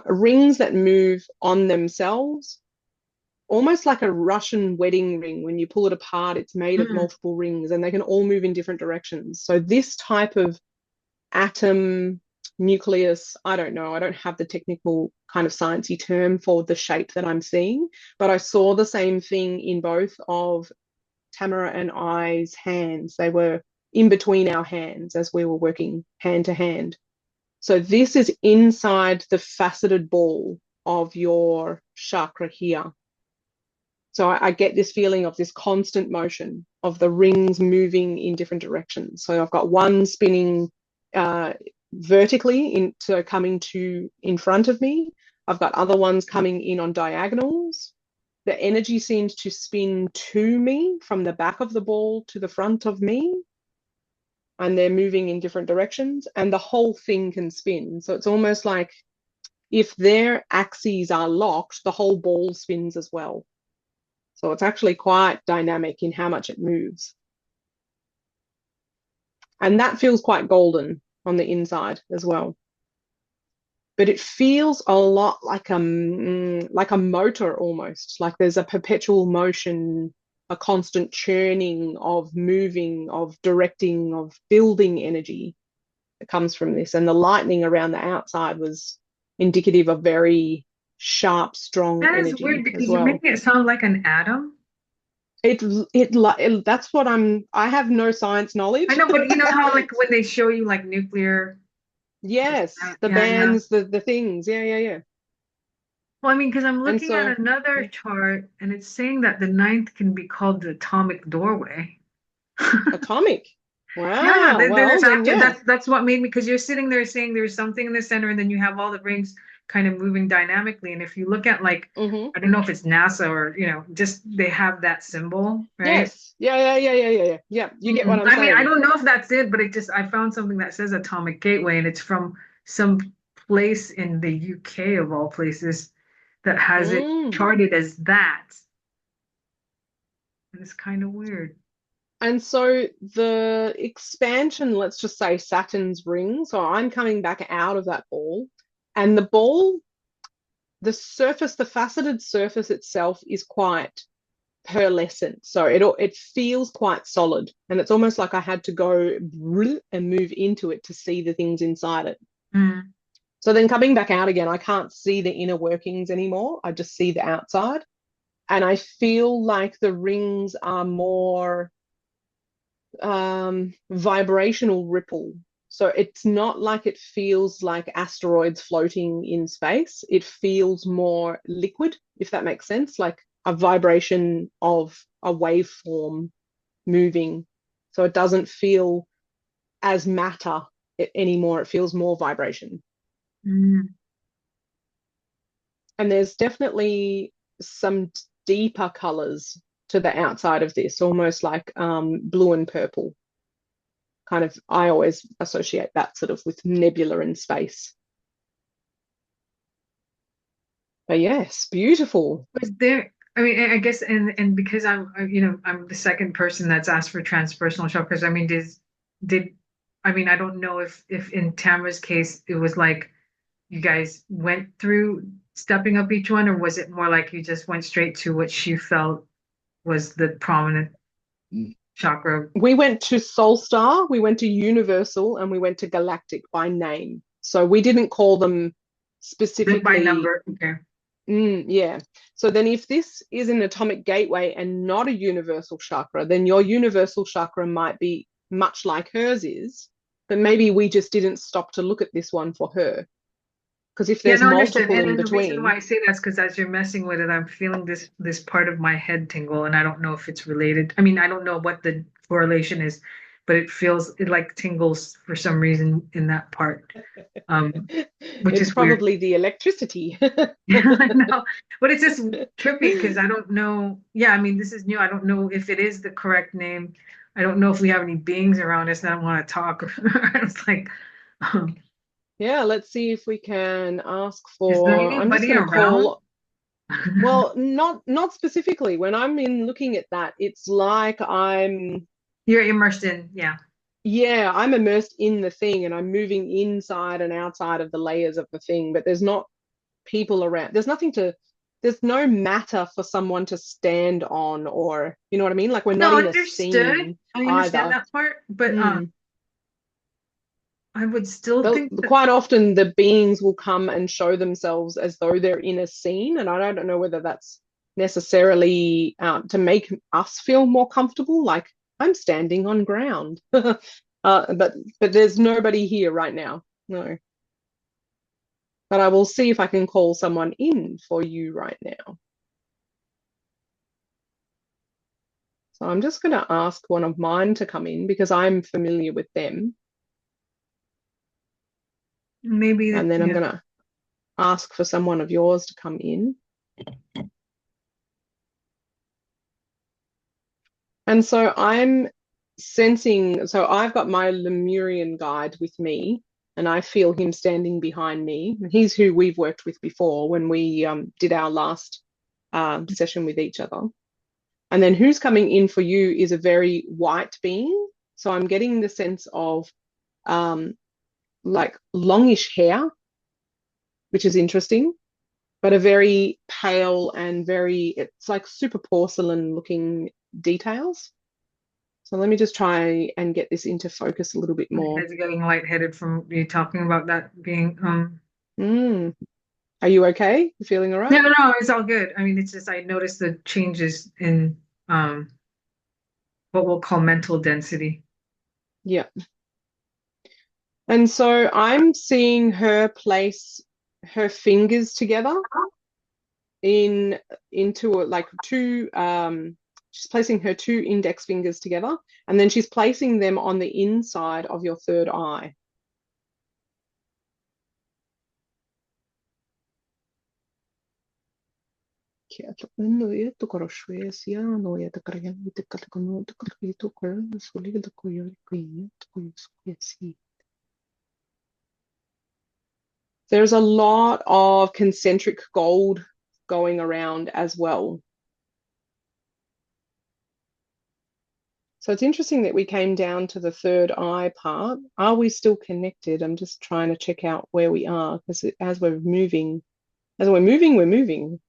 rings that move on themselves, almost like a Russian wedding ring. When you pull it apart, it's made of Mm, multiple rings and they can all move in different directions. So this type of atom nucleus, I don't know, I don't have the technical kind of sciencey term for the shape that I'm seeing, but I saw the same thing in both of Tamara and I's hands. They were in between our hands as we were working hand to hand. So this is inside the faceted ball of your chakra here. So I get this feeling of this constant motion of the rings moving in different directions. So I've got one spinning uh, vertically into coming to in front of me. I've got other ones coming in on diagonals. The energy seems to spin to me from the back of the ball to the front of me, and they're moving in different directions, and the whole thing can spin. So it's almost like if their axes are locked, the whole ball spins as well. So it's actually quite dynamic in how much it moves. And that feels quite golden on the inside as well. But it feels a lot like a motor almost, like there's a perpetual motion, a constant churning of moving, of directing, of building energy that comes from this. And the lightning around the outside was indicative of very sharp, strong that is weird energy as because you're well. making it sound like an atom. That's what I have no science I knowledge. know, but you know how like when they show you like nuclear, Yes, the yeah, yeah. bands, the things. Yeah, yeah, yeah. Well, I mean, because I'm And looking so at another chart and it's saying that the ninth can be called the atomic doorway. atomic. Yeah, Wow. there's Well, then actually yeah. that's what made me because you're sitting there saying there's something in the center and then you have all the rings kind of moving dynamically. And if you look at like Mm-hmm. I don't know if it's NASA or just they have that symbol, right? Yes. Yeah, yeah, yeah, yeah, yeah, yeah. Yeah, you get what I'm I mean, I saying. don't know if that's it, but I found something that says Atomic Gateway and it's from some place in the UK of all places that has it Mm. charted as that. And it's kind of weird. And so the expansion, let's just say Saturn's ring. So I'm coming back out of that ball, and the ball, the surface, the faceted surface itself is quite pearlescent. So it feels quite solid, and it's almost like I had to go and move into it to see the things inside it. Mm. So then coming back out again, I can't see the inner workings anymore. I just see the outside, and I feel like the rings are more vibrational ripple. So it's not like it feels like asteroids floating in space. It feels more liquid, if that makes sense, like a vibration of a waveform moving. So it doesn't feel as matter anymore. It feels more vibration. Mm. And there's definitely some deeper colors to the outside of this, almost like blue and purple. Kind of, I always associate that sort of with nebula and space. But yes, beautiful. Was there, I mean, I guess, and because I'm the second person that's asked for transpersonal chakras. I mean, did, I mean, I don't know if in Tamara's case it was like you guys went through stepping up each one, or was it more like you just went straight to what she felt was the prominent chakra. We went to Soul Star, we went to Universal, and we went to Galactic by name. So we didn't call them By specifically. number. Okay. Yeah. So then if this is an atomic gateway and not a universal chakra, then your universal chakra might be much like hers is, but maybe we just didn't stop to look at this one for her. Because if Yeah, there's no, understood. multiple And in then the reason why between, I say that's because as you're messing with it, I'm feeling this part of my head tingle, and I don't know if it's related. I mean, I don't know what the correlation is, but it like tingles for some reason in that part, um, which it's is weird. probably the electricity. I know, but it's just trippy because I don't know. Yeah, I mean, this is new. I don't know if it is the correct name. I don't know if we have any beings around us that want to talk. It's like, um, Yeah, let's see if we can ask is there for. I'm just anybody going to around? call. Well, not specifically. When I'm in looking at that, it's like You're immersed in, yeah. yeah, I'm immersed in the thing and I'm moving inside and outside of the layers of the thing, but there's not people around. There's no matter for someone to stand on, or you know what I mean? Like we're not No, in a understood. scene I understand either. that part, but Mm. I would still They'll, think that quite often the beings will come and show themselves as though they're in a scene, and I don't know whether that's necessarily to make us feel more comfortable, like I'm standing on ground. But there's nobody here right now. No. But I will see if I can call someone in for you right now. So I'm just going to ask one of mine to come in because I'm familiar with them. maybe, And then I'm yeah, going to ask for someone of yours to come in. And so I'm sensing, so I've got my Lemurian guide with me, and I feel him standing behind me. He's who we've worked with before when we did our last session with each other. And then who's coming in for you is a very white being. So I'm getting the sense of um, like longish hair, which is interesting, but a very pale and it's like super porcelain looking details. So let me just try and get this into focus a little bit my more. head's getting lightheaded from you talking about that being Mm. Are you okay? You feeling all no, right? no, it's all good. I mean, it's just I noticed the changes in um what we'll call mental density. Yeah. And so I'm seeing her place her fingers together in into like two she's placing her two index fingers together, and then she's placing them on the inside of your third eye. There's a lot of concentric gold going around as well. So it's interesting that we came down to the third eye part. Are we still connected? I'm just trying to check out where we are because as we're moving, we're moving.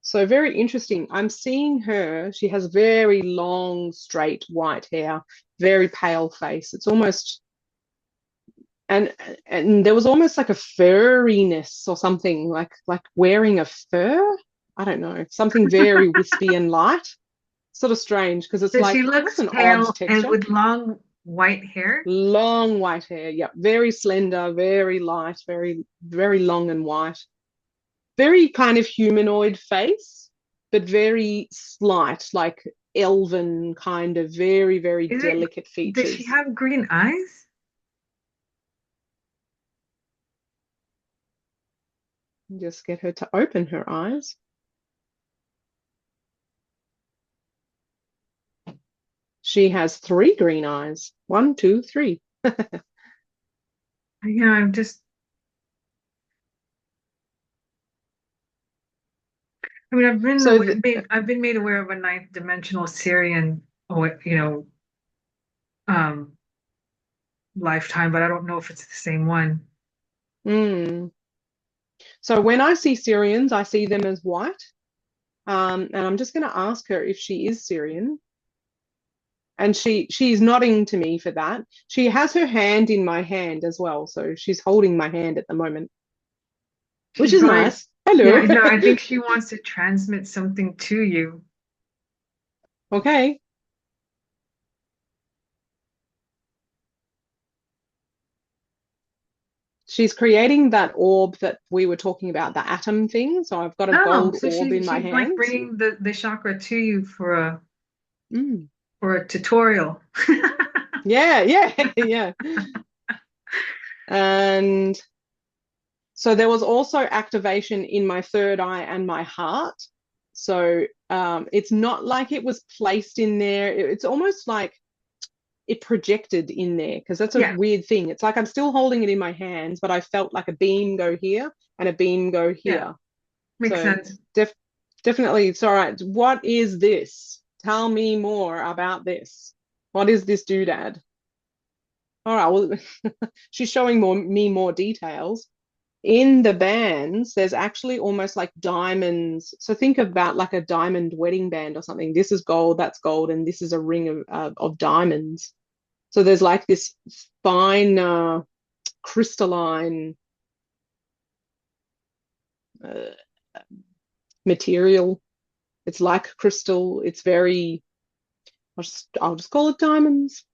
So very interesting. I'm seeing her. She has very long, straight white hair, very pale face. It's almost and and there was almost like a furriness or something, like wearing a fur. I don't know, something very wispy and light. Sort of strange because it's So she like that's looks an odd pale and texture. with long white hair. Long white hair, yeah, very slender, very light, very, very long and white. Very kind of humanoid face, but very slight, like elven kind of very, very Is it, delicate does she features. have green eyes? Just get her to open her eyes. She has three green eyes. One, two, three. Yeah, I'm just, I mean, So the, I've been made aware of a ninth dimensional Syrian, um, lifetime, but I don't know if it's the same one. Mm. So when I see Syrians, I see them as white. And I'm just going to ask her if she is Syrian. And she's nodding to me for that. She has her hand in my hand as well, so she's holding my hand at the moment, which She's is probably, nice. yeah, Hello. no, I think she wants to transmit something to you. Okay. She's creating that orb that we were talking about, the atom thing. So I've got a Oh, gold so orb in my she's like hands. bringing the chakra to you Mm. for a tutorial. Yeah, yeah, yeah. And so there was also activation in my third eye and my heart. So it's not like it was placed in there. It's almost like it projected in there because that's a Yeah, weird thing. It's like I'm still holding it in my hands, but I felt like a beam go here and a beam go yeah, here. makes So sense. definitely, it's all right. What is this? Tell me more about this. What is this doodad? All right, well, she's showing me more details. In the bands, there's actually almost like diamonds. So think about like a diamond wedding band or something. This is gold, that's gold, and this is a ring of diamonds. So there's like this fine crystalline uh, material. It's like crystal. It's very, I'll just call it diamonds.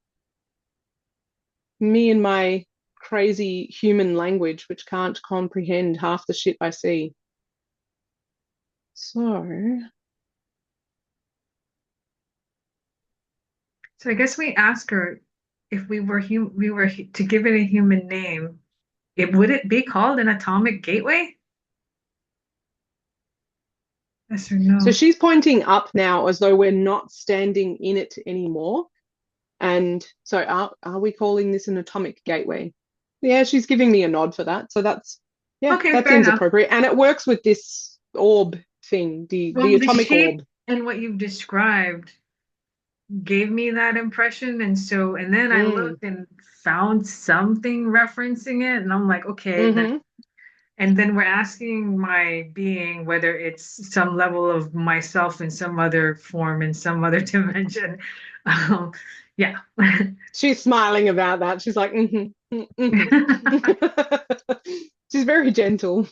Me and my crazy human language, which can't comprehend half the shit I see. So, So I guess we ask her if we were to give it a human name, it would it be called an atomic gateway? Yes or so no? she's pointing up now as though we're not standing in it anymore. And so are we calling this an atomic gateway? Yeah, she's giving me a nod for that. So yeah, Okay, that fair seems enough. appropriate. And it works with this orb thing, the Well, the atomic shape orb. and what you've described gave me that impression, and then I Mm, looked and found something referencing it, and I'm like, okay, then. hmm And then we're asking my being whether it's some level of myself in some other form, in some other dimension. Um, yeah. She's smiling about that. She's like, She's very gentle.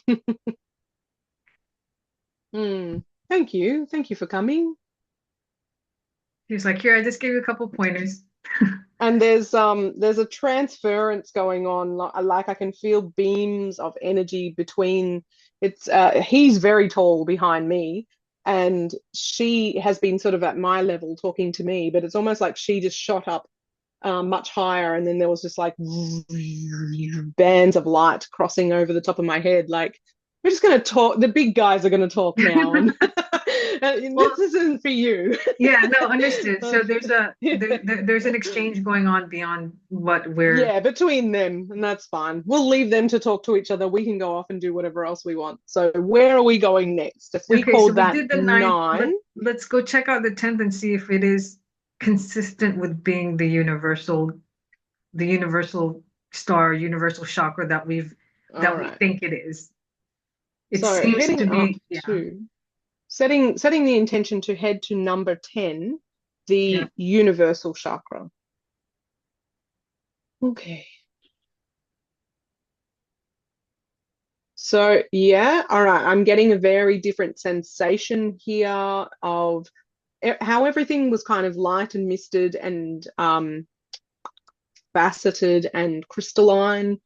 Mm, thank you. Thank you for coming. He was like, here, I just gave you a couple pointers. And there's a transference going on. Like I can feel beams of energy between it's he's very tall behind me and she has been sort of at my level talking to me, but it's almost like she just shot up much higher and then there was just like bands of light crossing over the top of my head. Like we're just going to talk. The big guys are going to talk now, and Well, this isn't for you. yeah, no, understood. So Yeah. there's an exchange going on beyond what we're. Yeah, between them, and that's fine. We'll leave them to talk to each other. We can go off and do whatever else we want. So, where are we going next? If we Okay, so called we that did the ninth. nine, Let's go check out the 10th and see if it is consistent with being the universal star, universal chakra all that we right. think it is. It So, seems to heading up be, yeah, to setting the intention to head to number 10, yeah. the universal chakra. Okay. So, yeah, all right. I'm getting a very different sensation here of how everything was kind of light and misted and faceted and crystalline.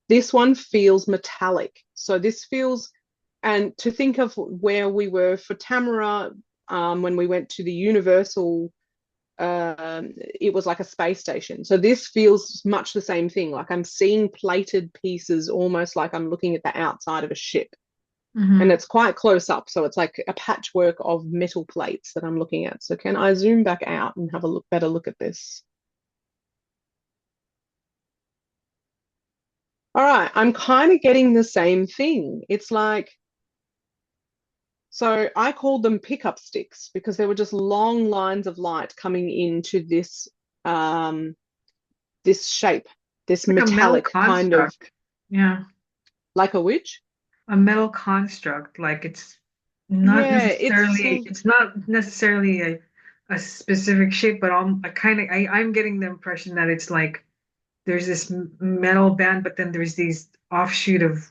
This one feels metallic. So this feels, and to think of where we were for Tamara when we went to the Universal, it was like a space station. So this feels much the same thing. Like I'm seeing plated pieces, almost like I'm looking at the outside of a ship. And Hmm. it's quite close up. So it's like a patchwork of metal plates that I'm looking at. So can I zoom back out and have a better look at this? All right, I'm kind of getting the same thing. It's like, so I called them pickup sticks because there were just long lines of light coming into um, this shape, this It's like a metal metallic kind of, construct. Yeah. Like a witch? a metal construct. Like Yeah, it's it's not necessarily a specific shape, but I'm getting the impression that it's like there's this metal band, but then there's these offshoot of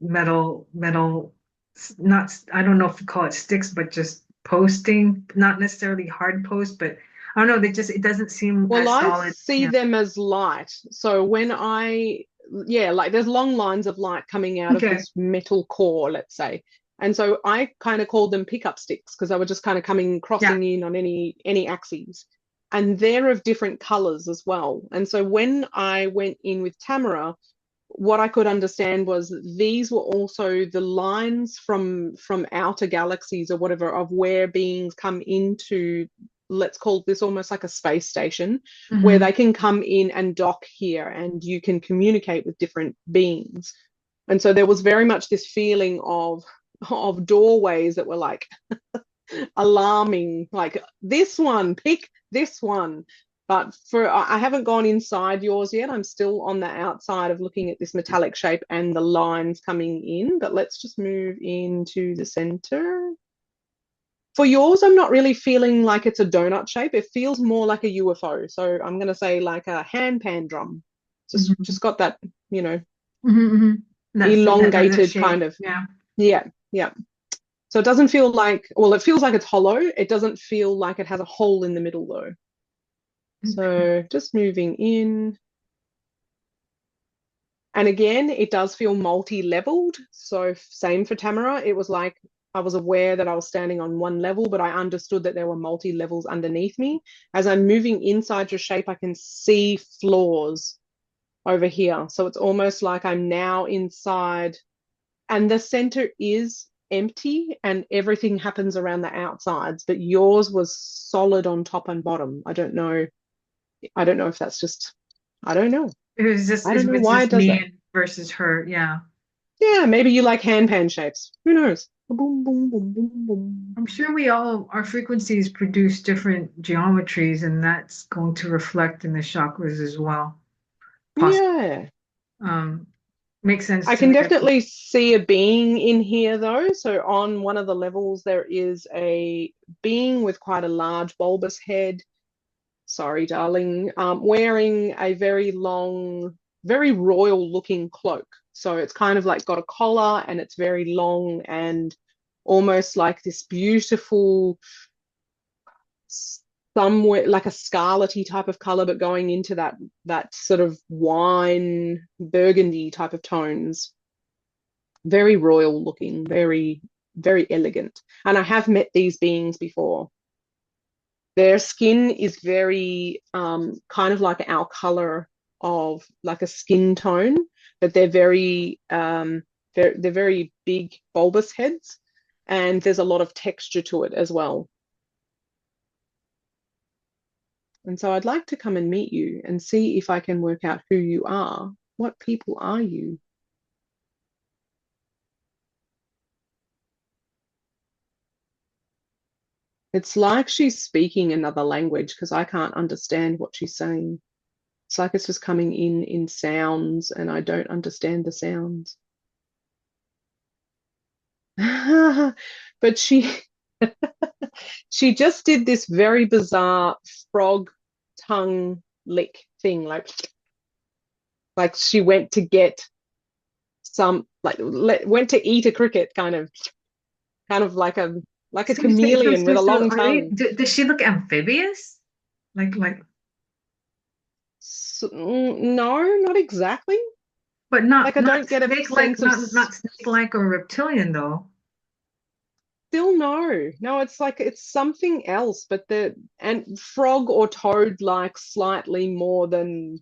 metal, not, I don't know if you call it sticks, but just posting, not necessarily hard post, but I don't know, it doesn't seem well, as I solid. see Yeah. them as light. So yeah, like there's long lines of light coming out of Okay. this metal core, let's say. And so I kind of called them pickup sticks because they were just kind of Yeah. crossing in on any axes. And they're of different colors as well. And so when I went in with Tamara, what I could understand was these were also the lines from outer galaxies or whatever of where beings come into, let's call this almost like a space station, where Hmm. they can come in and dock here and you can communicate with different beings. And so there was very much this feeling of doorways that were like alarming, like this one, pick this one. But I haven't gone inside yours yet. I'm still on the outside of looking at this metallic shape and the lines coming in. But let's just move into the center. For yours, I'm not really feeling like it's a donut shape. It feels more like a UFO. So I'm going to say like a handpan drum. Hmm. Just got that, you know, Hmm. Hmm. That elongated shape. kind of. Yeah. Yeah, yeah. So it doesn't feel like, well, it feels like it's hollow. It doesn't feel like it has a hole in the middle though. Okay. So just moving in. And again, it does feel multi-leveled. So same for Tamara. It was like I was aware that I was standing on one level, but I understood that there were multi-levels underneath me. As I'm moving inside your shape, I can see floors over here. So it's almost like I'm now inside, and the center is empty and everything happens around the outsides, but yours was solid on top and bottom. I don't know. I don't know if that's just, I don't know. I don't know It's why it just does me that. versus her. Yeah. Yeah, maybe you like handpan shapes. Who knows? Boom, boom, boom, boom, boom. I'm sure our frequencies produce different geometries, and that's going to reflect in the chakras as well. Possibly. Yeah. Um, Makes sense I to can me. definitely see a being in here though. So on one of the levels, there is a being with quite a large bulbous head. Sorry, darling. Wearing a very long, very royal looking cloak. So it's kind of like got a collar and it's very long and almost like this beautiful somewhere like a scarlety type of color, but going into that sort of wine burgundy type of tones. Very royal looking, very elegant. And I have met these beings before. Their skin is very kind of like our color of like a skin tone, but they're very big bulbous heads, and there's a lot of texture to it as well. And so I'd like to come and meet you and see if I can work out who you are. What people are you? It's like she's speaking another language because I can't understand what she's saying. It's like it's just coming in sounds and I don't understand the sounds. But she just did this very bizarre frog tongue lick thing, like she went to get some like went to eat a cricket kind of like a chameleon with a long tongue. Does she look amphibious? Like, No, not exactly. but Like I don't get a sense of not snake-like or reptilian though. still no. No, it's like it's something else, but the and frog or toad like slightly more than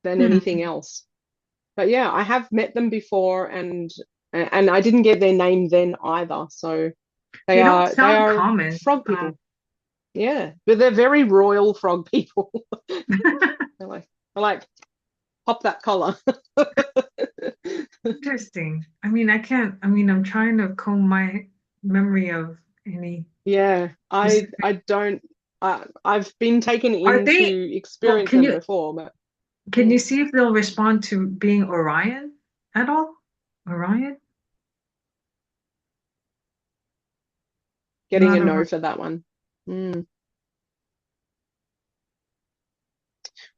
anything Hmm. else. But yeah, I have met them before and I didn't get their name then either. So They don't they sound are common. frog people. Yeah, but they're very royal frog people. They're like pop that collar. Interesting. I mean, I mean, I'm trying to comb my memory of any Yeah, specific. I don't I've been taken Are in they, to well, experience them before, but can you see if they'll respond to being Orion? at all? Orion? Getting a Not no Orion. for that one. Mm.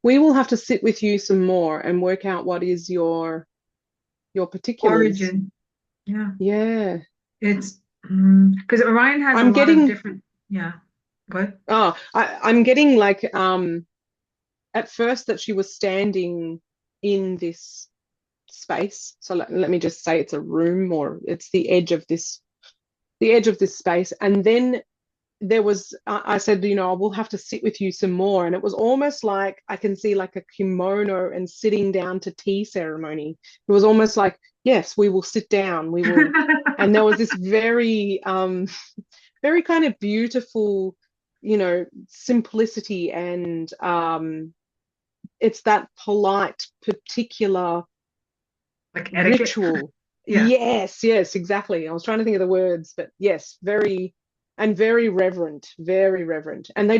We will have to sit with you some more and work out what is your particulars. Origin. Yeah. Yeah. It's because Orion has a I'm lot of getting different, yeah. What? I'm getting like at first that she was standing in this space. So let me just say it's a room, or it's the edge of this space. And then there was I said, I will have to sit with you some more. And it was almost like I can see like a kimono and sitting down to tea ceremony. It was almost like, yes, we will sit down. We will. And there was this very kind of beautiful, simplicity, and it's that polite, particular Like etiquette. ritual. Yeah. Yes, yes, exactly. I was trying to think of the words, but yes, very reverent, very reverent. And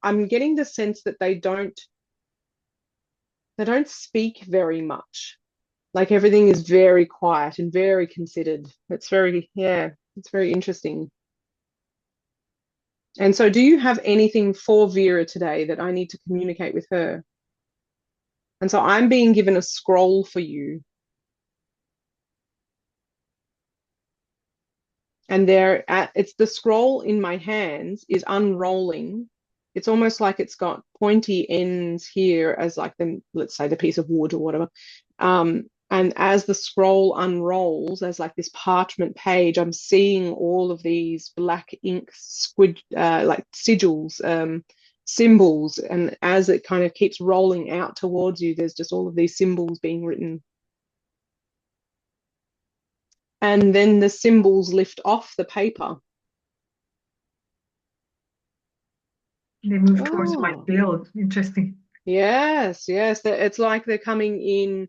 I'm getting the sense that they don't speak very much. Like everything is very quiet and very considered. It's very interesting. And so, do you have anything for Vera today that I need to communicate with her? And so I'm being given a scroll for you. And it's the scroll in my hands is unrolling. It's almost like it's got pointy ends here as like let's say the piece of wood or whatever. And as the scroll unrolls, as like this parchment page, I'm seeing all of these black ink like sigils, symbols. And as it kind of keeps rolling out towards you, there's just all of these symbols being written. And then the symbols lift off the paper. They move towards my Oh, field. Interesting. yes, yes. It's like they're coming in.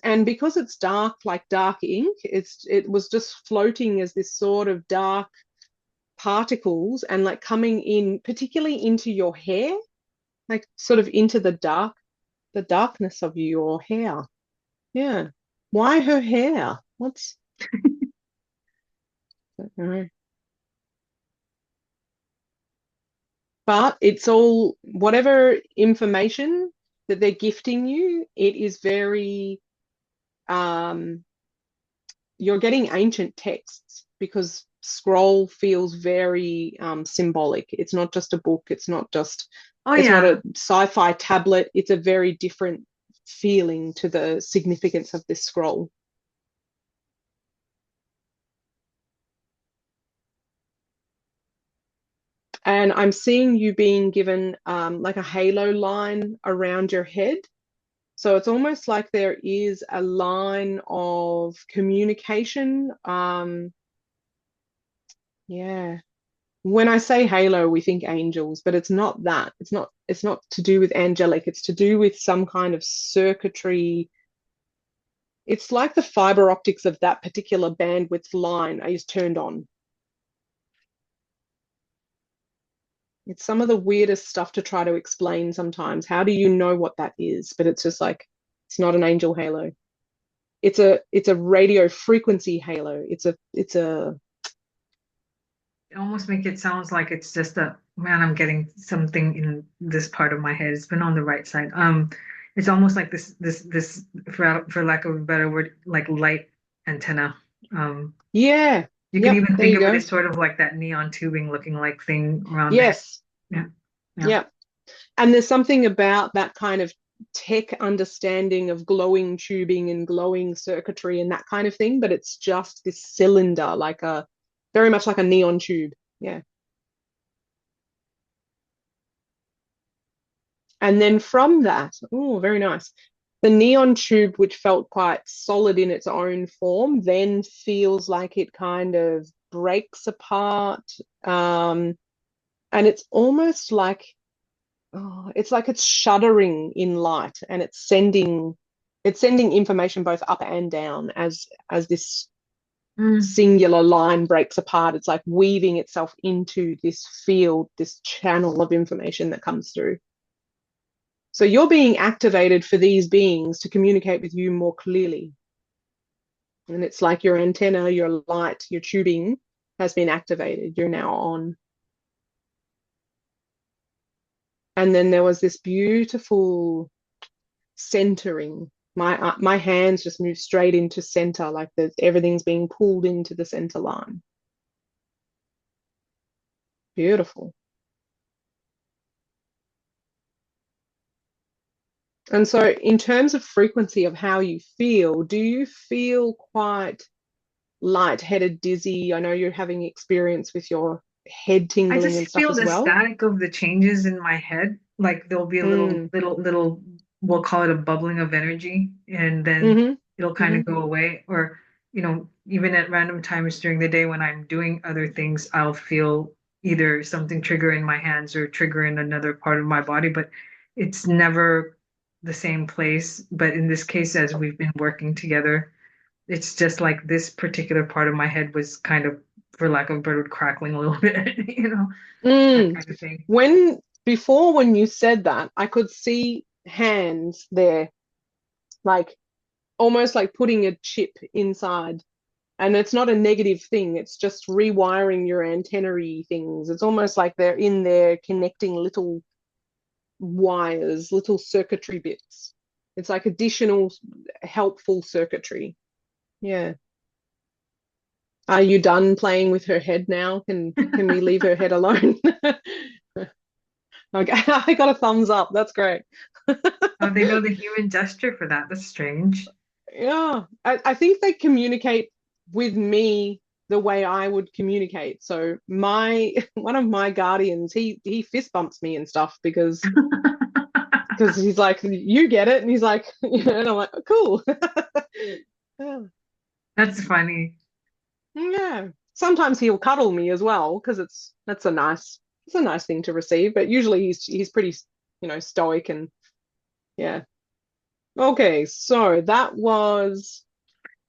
And because it's dark, like dark ink, it was just floating as this sort of dark particles and like coming in, particularly into your hair, like sort of into the darkness of your hair. Yeah. Why her hair? I don't know. But it's all whatever information that they're gifting you, it is very um you're getting ancient texts because scroll feels very symbolic. It's not just a book. Oh It's not yeah. a sci-fi tablet. It's a very different feeling to the significance of this scroll. And I'm seeing you being given like a halo line around your head. So it's almost like there is a line of communication. Yeah. When I say halo, we think angels, but it's not that. It's not to do with angelic. It's to do with some kind of circuitry. It's like the fiber optics of that particular bandwidth line is turned on. It's some of the weirdest stuff to try to explain sometimes. How do you know what that is? But it's just like it's not an angel halo. It's a radio frequency halo. It's a Almost make it sounds like it's just a man, I'm getting something in this part of my head. It's been on the right side. It's almost like this for lack of a better word, like light antenna. Um, yeah. you can Yep, even there think you of it go. as sort of like that neon tubing looking like thing around the head. Yes. Yeah. Yeah. Yep. And there's something about that kind of tech understanding of glowing tubing and glowing circuitry and that kind of thing, but it's just this cylinder, very much like a neon tube. Yeah. And then from that, oh, very nice. The neon tube, which felt quite solid in its own form, then feels like it kind of breaks apart. And it's almost like it's like it's shuddering in light, and it's sending information both up and down as this Mm. singular line breaks apart. It's like weaving itself into this field, this channel of information that comes through. So you're being activated for these beings to communicate with you more clearly. And it's like your antenna, your light, your tubing has been activated. You're now on. And then there was this beautiful centering. My hands just move straight into center, like everything's being pulled into the center line. Beautiful. And so, in terms of frequency of how you feel, do you feel quite lightheaded, dizzy? I know you're having experience with your head I tingling and just stuff feel as the well. static of the changes in my head. Like there'll be a Mm. little, we'll call it a bubbling of energy, and then Mm-hmm. it'll kind of Mm-hmm. go away. Or, even at random times during the day when I'm doing other things, I'll feel either something trigger in my hands or trigger in another part of my body, but it's never the same place. But in this case, as we've been working together, it's just like this particular part of my head was kind of, for lack of a better word, crackling a little bit, that Mm. kind of thing. When you said that, I could see hands there, like almost like putting a chip inside. And it's not a negative thing, it's just rewiring your antennary things. It's almost like they're in there connecting little wires, little circuitry bits. It's like additional helpful circuitry. Yeah. Are you done playing with her head now? Can we leave her head alone? Okay, I got a thumbs up. That's great. Oh, they know the human gesture for that. That's strange. Yeah, I think they communicate with me the way I would communicate. So my one of my guardians, he fist bumps me and stuff because he's like, you get it, and he's like, and I'm like, oh, cool. Yeah. That's funny. Yeah. Sometimes he'll cuddle me as well because it's a nice thing to receive. But usually he's pretty, stoic and yeah. Okay, so that The was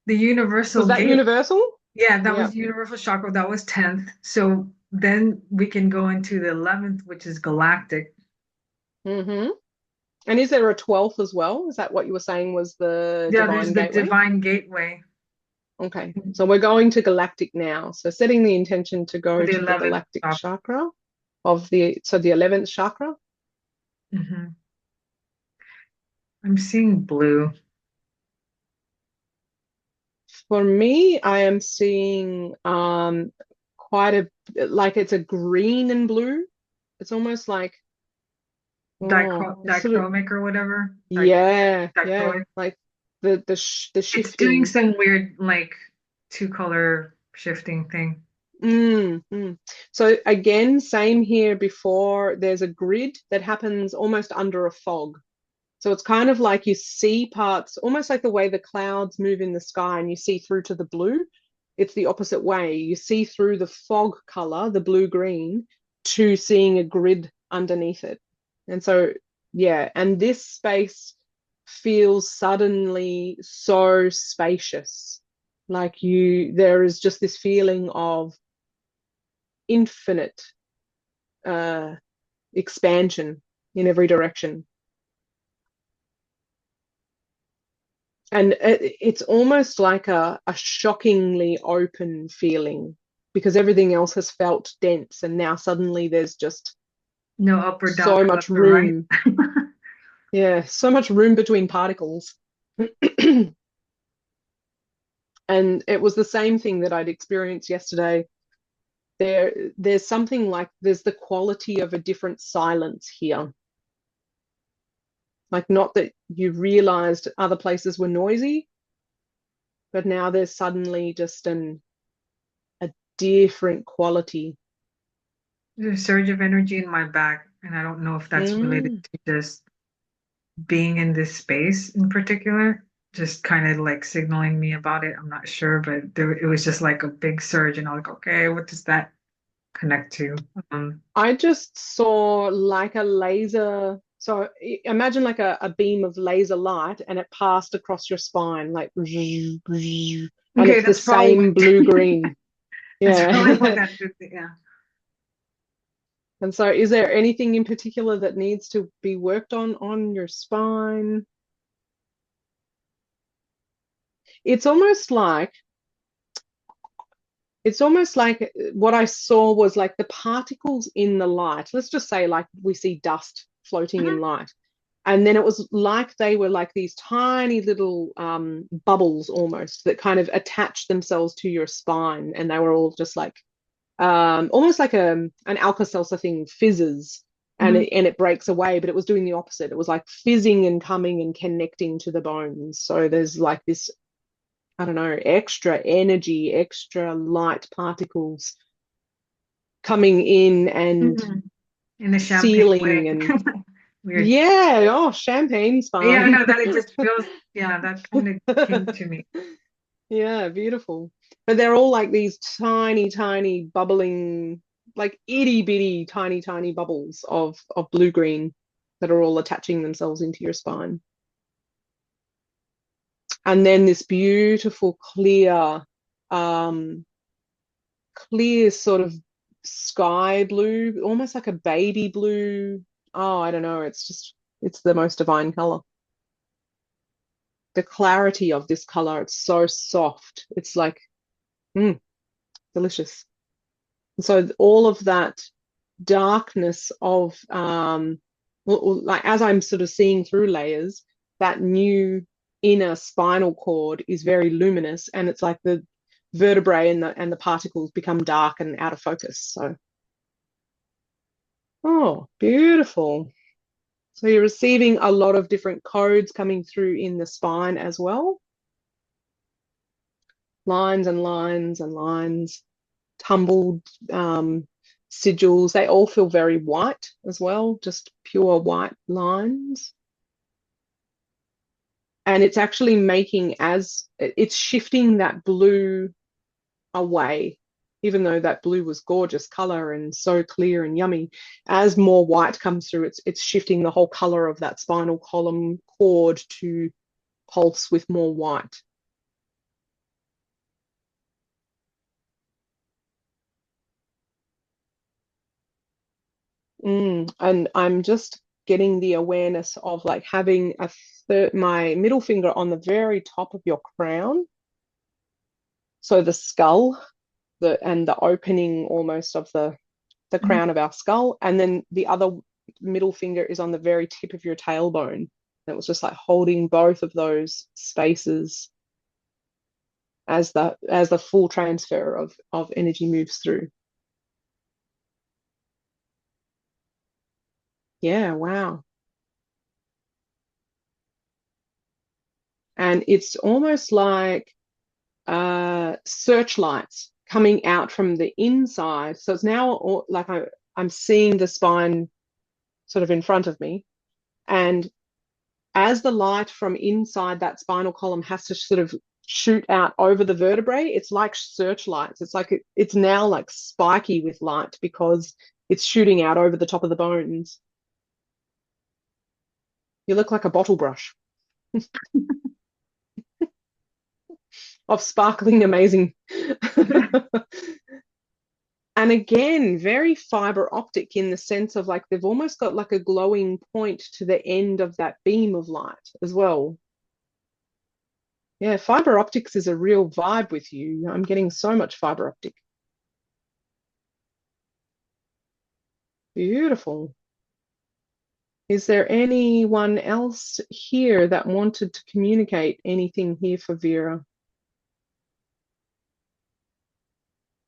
universal that gate. universal? Yeah, that Yeah. was universal chakra. That was 10th. So then we can go into the 11th, which is galactic. Mm-hmm. And is there a 12th as well? Is that what you were saying was the Yeah, there's divine the gateway? divine gateway Okay. So we're going to galactic now. So setting the intention to for go the to the 11th galactic chakra. chakra the 11th chakra. Hmm. I'm seeing blue. For me, I am seeing quite like it's a green and blue. It's almost like it's sort of Dichromic or whatever. yeah, Dichroic. like the It's doing shifting. some weird like two color shifting thing. Mm. So again, same here before. There's a grid that happens almost under a fog. So it's kind of like you see parts, almost like the way the clouds move in the sky and you see through to the blue. It's the opposite way. You see through the fog color, the blue green, to seeing a grid underneath it. And so, yeah, and this space feels suddenly so spacious. There is just this feeling of infinite uh, expansion in every direction. And it's almost like a shockingly open feeling because everything else has felt dense, and now suddenly there's just No up or down so or much left or right. room. Yeah, so much room between particles. And it was the same thing that I'd experienced yesterday. There's something like there's the quality of a different silence here. Like, not that you realized other places were noisy, but now there's suddenly just a different quality. There's a surge of energy in my back, and I don't know if that's related Mm. to just being in this space in particular, just kind of like signaling me about it. I'm not sure, but it was just like a big surge, and I was like, okay, what does that connect to? Um, I just saw like a laser. So imagine like a beam of laser light and it passed across your spine, like, and okay, it's the that's probably same what blue green. that's probably what Yeah. that did. Yeah. And so, is there anything in particular that needs to be worked on your spine? it's almost like what I saw was like the particles in the light. Let's just say like we see dust floating in Mhm. light. And then it was like they were like these tiny little bubbles almost that kind of attached themselves to your spine. And they were all just like almost like an Alka-Seltzer thing fizzes Mhm. and it breaks away, but it was doing the opposite. It was like fizzing and coming and connecting to the bones. So there's like this, I don't know, extra energy, extra light particles coming in and Mhm. In a champagne sealing way. and Weird. yeah, oh, champagne's Yeah, fine. no, that it just feels, yeah, that kind of came to me. Yeah, beautiful. But they're all like these tiny, tiny bubbling, like itty bitty, tiny, tiny bubbles of blue green that are all attaching themselves into your spine. And then this beautiful um, clear sort of sky blue, almost like a baby blue. Oh, I don't know. It's the most divine color. The clarity of this color, it's so soft. It's like, mm, delicious. So all of that darkness of like as I'm sort of seeing through layers, that new inner spinal cord is very luminous, and it's like the vertebrae and the particles become dark and out of focus. So, oh, beautiful. So you're receiving a lot of different codes coming through in the spine as well. Lines and lines and lines, tumbled sigils. They all feel very white as well, just pure white lines. And it's actually making as it's shifting that blue away, even though that blue was gorgeous color and so clear and yummy. As more white comes through, it's shifting the whole color of that spinal column cord to pulse with more white. And I'm just getting the awareness of like having my middle finger on the very top of your crown. So the skull, and the opening almost of the Mhm. crown of our skull, and then the other middle finger is on the very tip of your tailbone. And it was just like holding both of those spaces as the full transfer of energy moves through. Yeah, wow. And it's almost like searchlights coming out from the inside. So it's now like I'm seeing the spine sort of in front of me. And as the light from inside that spinal column has to sort of shoot out over the vertebrae, it's like searchlights. It's like it's now like spiky with light because it's shooting out over the top of the bones. You look like a bottle brush of sparkling, amazing. And again, very fiber optic in the sense of like they've almost got like a glowing point to the end of that beam of light as well. Yeah, fiber optics is a real vibe with you. I'm getting so much fiber optic. Beautiful. Is there anyone else here that wanted to communicate anything here for Vera?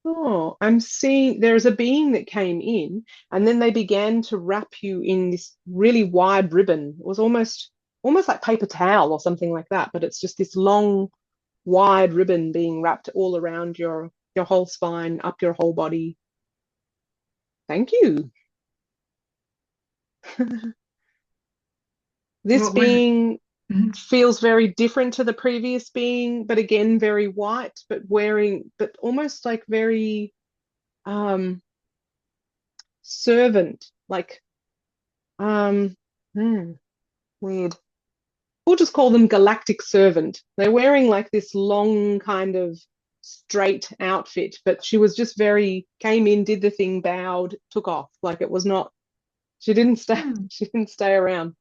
Oh, I'm seeing there is a being that came in and then they began to wrap you in this really wide ribbon. It was almost like paper towel or something like that, but it's just this long, wide ribbon being wrapped all around your whole spine, up your whole body. Thank you. This What was it? being Mhm. feels very different to the previous being, but again, very white, but almost like very um, servant, like, um, hmm, weird. We'll just call them galactic servant. They're wearing like this long kind of straight outfit, but she was just came in, did the thing, bowed, took off. Like it was not, she didn't stay, Hmm. she didn't stay around.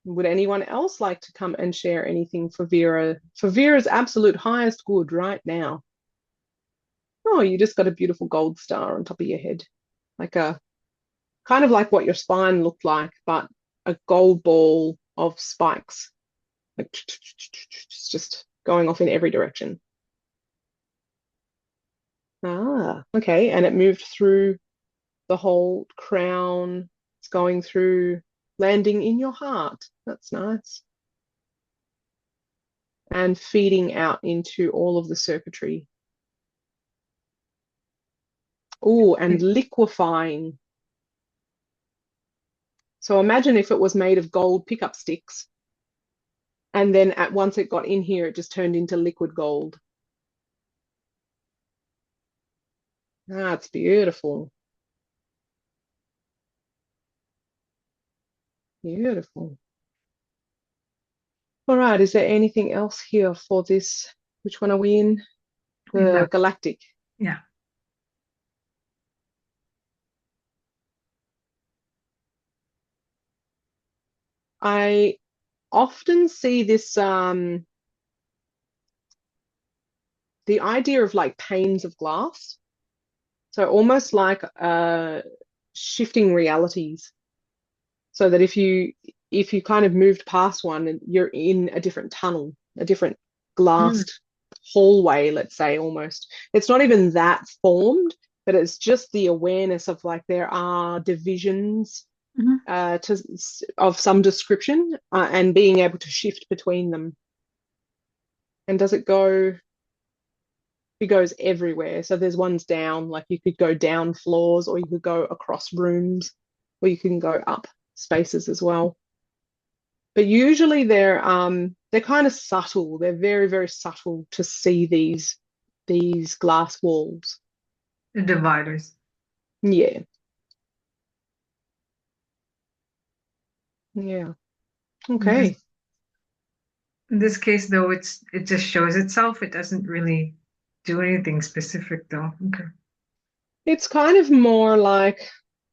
Would anyone else like to come and share anything for Vera? For Vera's absolute highest good right now. Oh, you just got a beautiful gold star on top of your head. Like a kind of like what your spine looked like, but a gold ball of spikes. Like just going off in every direction. Ah, okay. And it moved through the whole crown. It's going through, landing in your heart. That's nice. And feeding out into all of the circuitry. Oh, and liquefying. So imagine if it was made of gold pickup sticks, and then at once it got in here, it just turned into liquid gold. That's beautiful. Beautiful. All right, is there anything else here for this? Which one are we in? The galactic. Yeah. I often see this the idea of like panes of glass. So almost like shifting realities. So that if you kind of moved past one and you're in a different tunnel, a different glassed hallway, let's say almost. It's not even that formed, but it's just the awareness of like there are divisions of some description and being able to shift between them. And does it go? It goes everywhere. So there's ones down, like you could go down floors, or you could go across rooms, or you can go up spaces as well. But usually they're kind of subtle. They're very, very subtle to see these glass walls. The dividers. Yeah. Yeah. Okay. In this case, though, it just shows itself. It doesn't really do anything specific, though. Okay. It's kind of more like,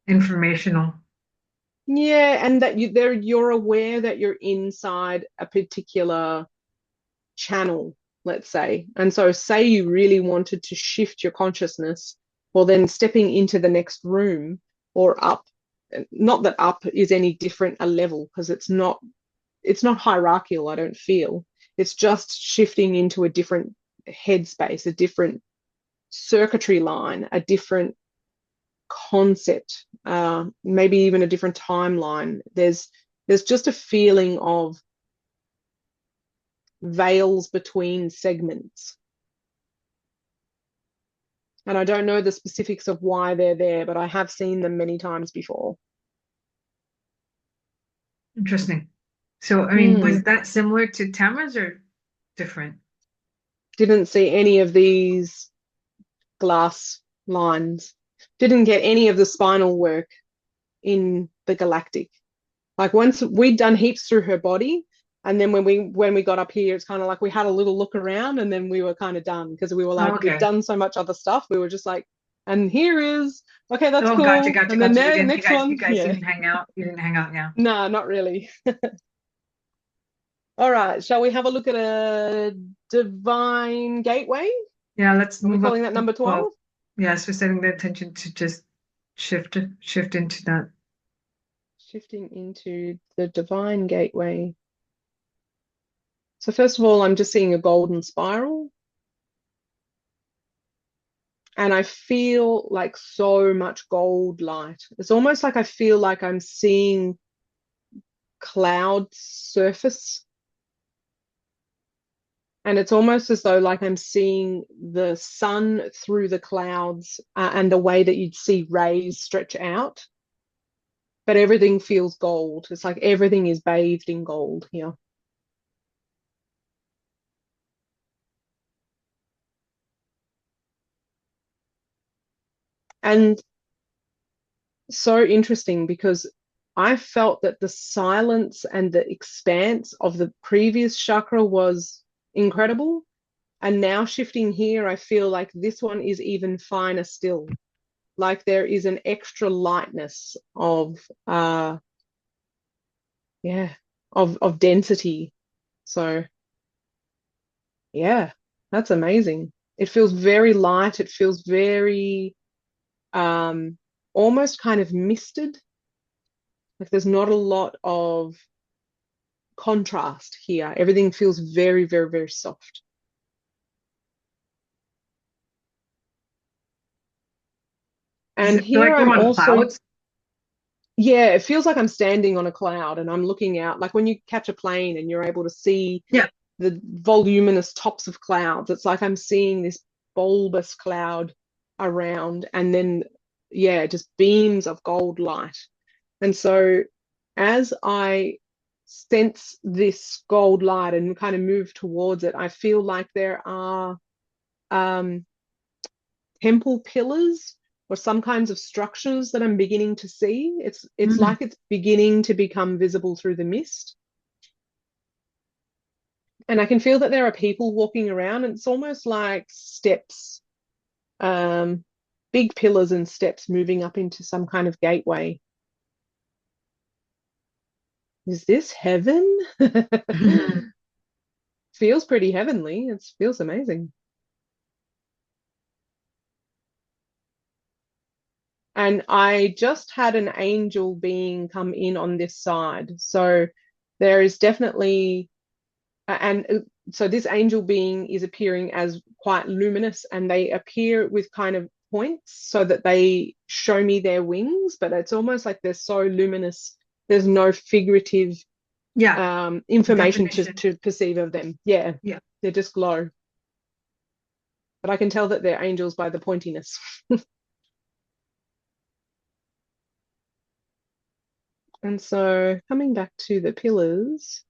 Informational. yeah, and that you're aware that you're inside a particular channel, let's say. And so say you really wanted to shift your consciousness, well then stepping into the next room or up, not that up is any different a level, because it's not hierarchical, I don't feel. It's just shifting into a different headspace, a different circuitry line, a different concept, maybe even a different timeline. There's just a feeling of veils between segments. And I don't know the specifics of why they're there, but I have seen them many times before. Interesting. So, I mean, was that similar to Tama's or different? Didn't see any of these glass lines. Didn't get any of the spinal work in the galactic. Like once we'd done heaps through her body, and then when we got up here, it's kind of like we had a little look around, and then we were kind of done because we were like, we've done so much other stuff. We were just like, and here is okay, that's cool. Gotcha. And then Next one, you guys didn't hang out. You didn't hang out, yeah. No, not really. All right, shall we have a look at a divine gateway? Yeah, let's Are we move up. calling that number 12? Well, yes, we're setting the attention to just shift into that. Shifting into the divine gateway. So first of all, I'm just seeing a golden spiral. And I feel like so much gold light. It's almost like I feel like I'm seeing cloud surface. And it's almost as though like I'm seeing the sun through the clouds and the way that you'd see rays stretch out. But everything feels gold. It's like everything is bathed in gold here. And so interesting because I felt that the silence and the expanse of the previous chakra was incredible. And now shifting here, I feel like this one is even finer still. Like there is an extra lightness of of density. So yeah, that's amazing. It feels very light. It feels very um almost kind of misted. Like there's not a lot of contrast here. Everything feels very, very, very soft. Does And it feel here like you're I'm on also, clouds? yeah, it feels like I'm standing on a cloud and I'm looking out, like when you catch a plane and you're able to see Yeah. the voluminous tops of clouds. It's like I'm seeing this bulbous cloud around, and then, yeah, just beams of gold light. And so as I sense this gold light and kind of move towards it, I feel like there are um, temple pillars or some kinds of structures that I'm beginning to see. It's Mm. like it's beginning to become visible through the mist. And I can feel that there are people walking around, and it's almost like steps, um, big pillars and steps moving up into some kind of gateway. Is this heaven? Feels pretty heavenly. It feels amazing. And I just had an angel being come in on this side. So there is definitely, and so this angel being is appearing as quite luminous, and they appear with kind of points so that they show me their wings, but it's almost like they're so luminous. There's no figurative Yeah. information Definition. to perceive of them. Yeah, Yeah. they just glow. But I can tell that they're angels by the pointiness. And so coming back to the pillars,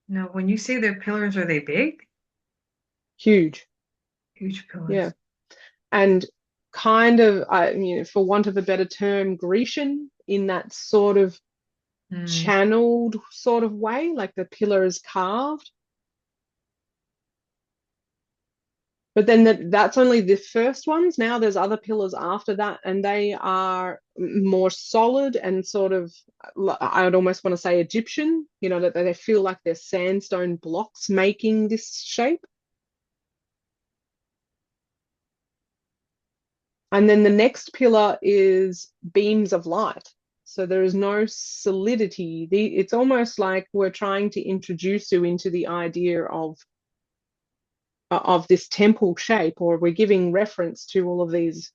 Now, when you say they're pillars, are they big? huge. Huge Yeah. pillars. And kind of, for want of a better term, Grecian in that sort of Mm. channeled sort of way, like the pillar is carved. But then that's only the first ones. Now there's other pillars after that, and they are more solid and sort of, I would almost want to say Egyptian, that they feel like they're sandstone blocks making this shape. And then the next pillar is beams of light. So there is no solidity. It's almost like we're trying to introduce you into the idea of this temple shape, or we're giving reference to all of these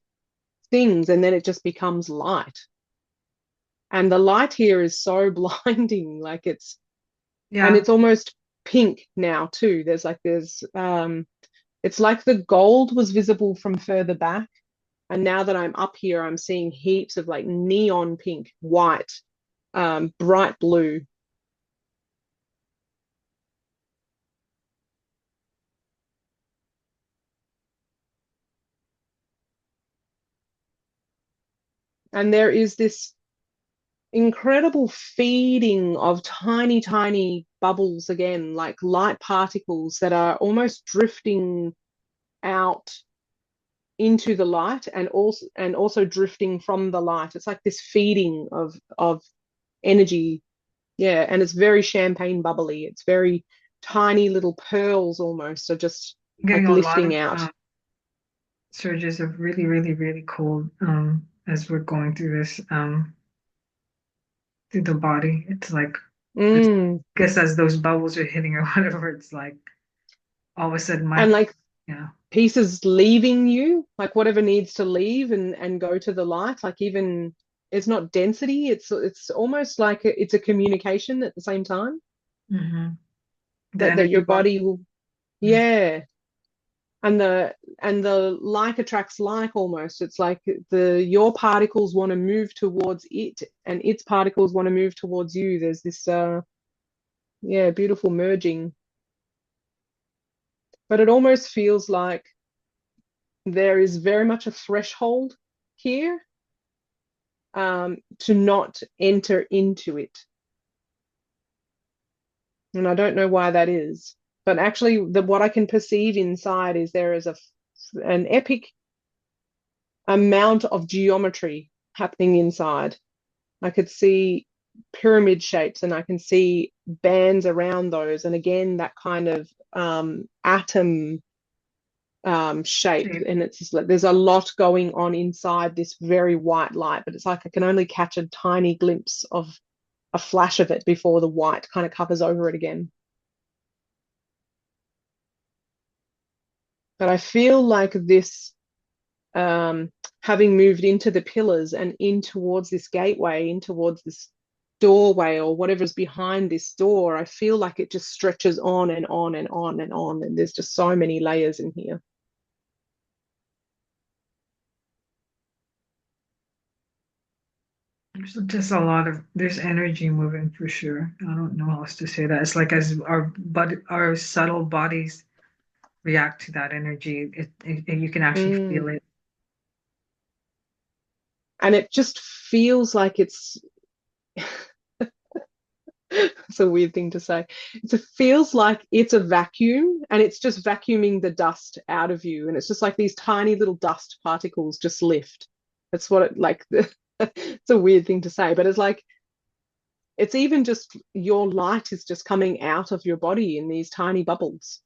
things, and then it just becomes light. And the light here is so blinding, like and Yeah. it's almost pink now too. It's like the gold was visible from further back. And now that I'm up here, I'm seeing heaps of like neon pink, white, bright blue. And there is this incredible feeding of tiny, tiny bubbles again, like light particles that are almost drifting out into the light, and also drifting from the light. It's like this feeding of energy. Yeah, and it's very champagne bubbly. It's very tiny little pearls almost are just I'm like getting a lot lifting of out. surges of really, really, really cold as we're going through this through the body. It's like it's Mm. I guess as those bubbles are hitting or whatever, it's like all of a sudden And my like yeah. pieces leaving you, like whatever needs to leave and go to the light, like even it's not density, it's almost like it's a communication at the same time Hmm. The that energy your body. body will, Yeah. yeah. And the like attracts like almost. It's like your particles want to move towards it and its particles want to move towards you. There's this yeah, beautiful merging. But it almost feels like there is very much a threshold here, to not enter into it. And I don't know why that is. But actually, what I can perceive inside is there is an epic amount of geometry happening inside. I could see pyramid shapes, and I can see bands around those. And again, that kind of atom shape. shape. And it's just like there's a lot going on inside this very white light, but it's like I can only catch a tiny glimpse of a flash of it before the white kind of covers over it again. But I feel like this, having moved into the pillars and in towards this gateway, in towards this doorway or whatever's behind this door, I feel like it just stretches on and on and on and on. And there's just so many layers in here. There's just a lot of there's energy moving for sure. I don't know how else to say that. It's like as our subtle bodies react to that energy, you can actually feel Mm. it. And it just feels like it's a weird thing to say. It feels like it's a vacuum and it's just vacuuming the dust out of you. And it's just like these tiny little dust particles just lift. That's what it like. It's a weird thing to say, but it's like it's even just your light is just coming out of your body in these tiny bubbles.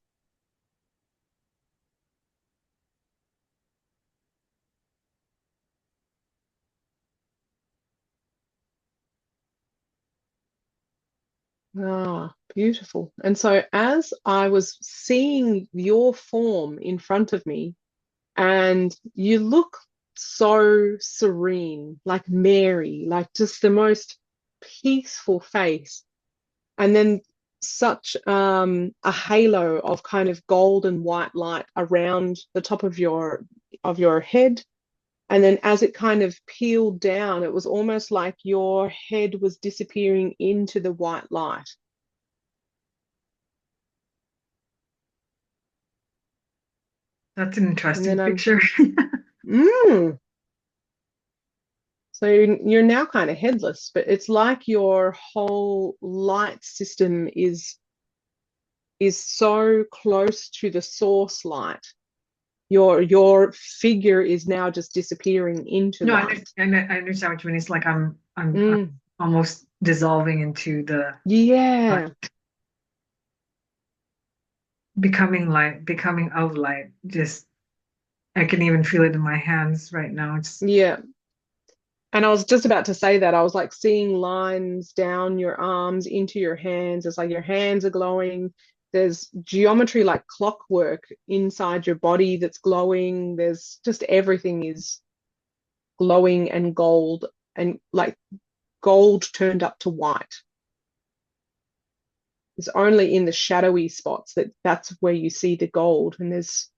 Ah, beautiful. And so as I was seeing your form in front of me, and you look so serene, like Mary, like just the most peaceful face. And then such a halo of kind of gold and white light around the top of your head. And then as it kind of peeled down, it was almost like your head was disappearing into the white light. That's an And interesting then picture. mm, so you're now kind of headless, but it's like your whole light system is so close to the source light. Your figure is now just disappearing into No, light. I understand what you mean. It's like I'm Mm, almost dissolving into the light, yeah, becoming light, becoming of light. Just I can even feel it in my hands right now. It's yeah. And I was just about to say that. I was like seeing lines down your arms into your hands. It's like your hands are glowing. There's geometry like clockwork inside your body that's glowing. There's just everything is glowing and gold and like gold turned up to white. It's only in the shadowy spots that's where you see the gold. And there's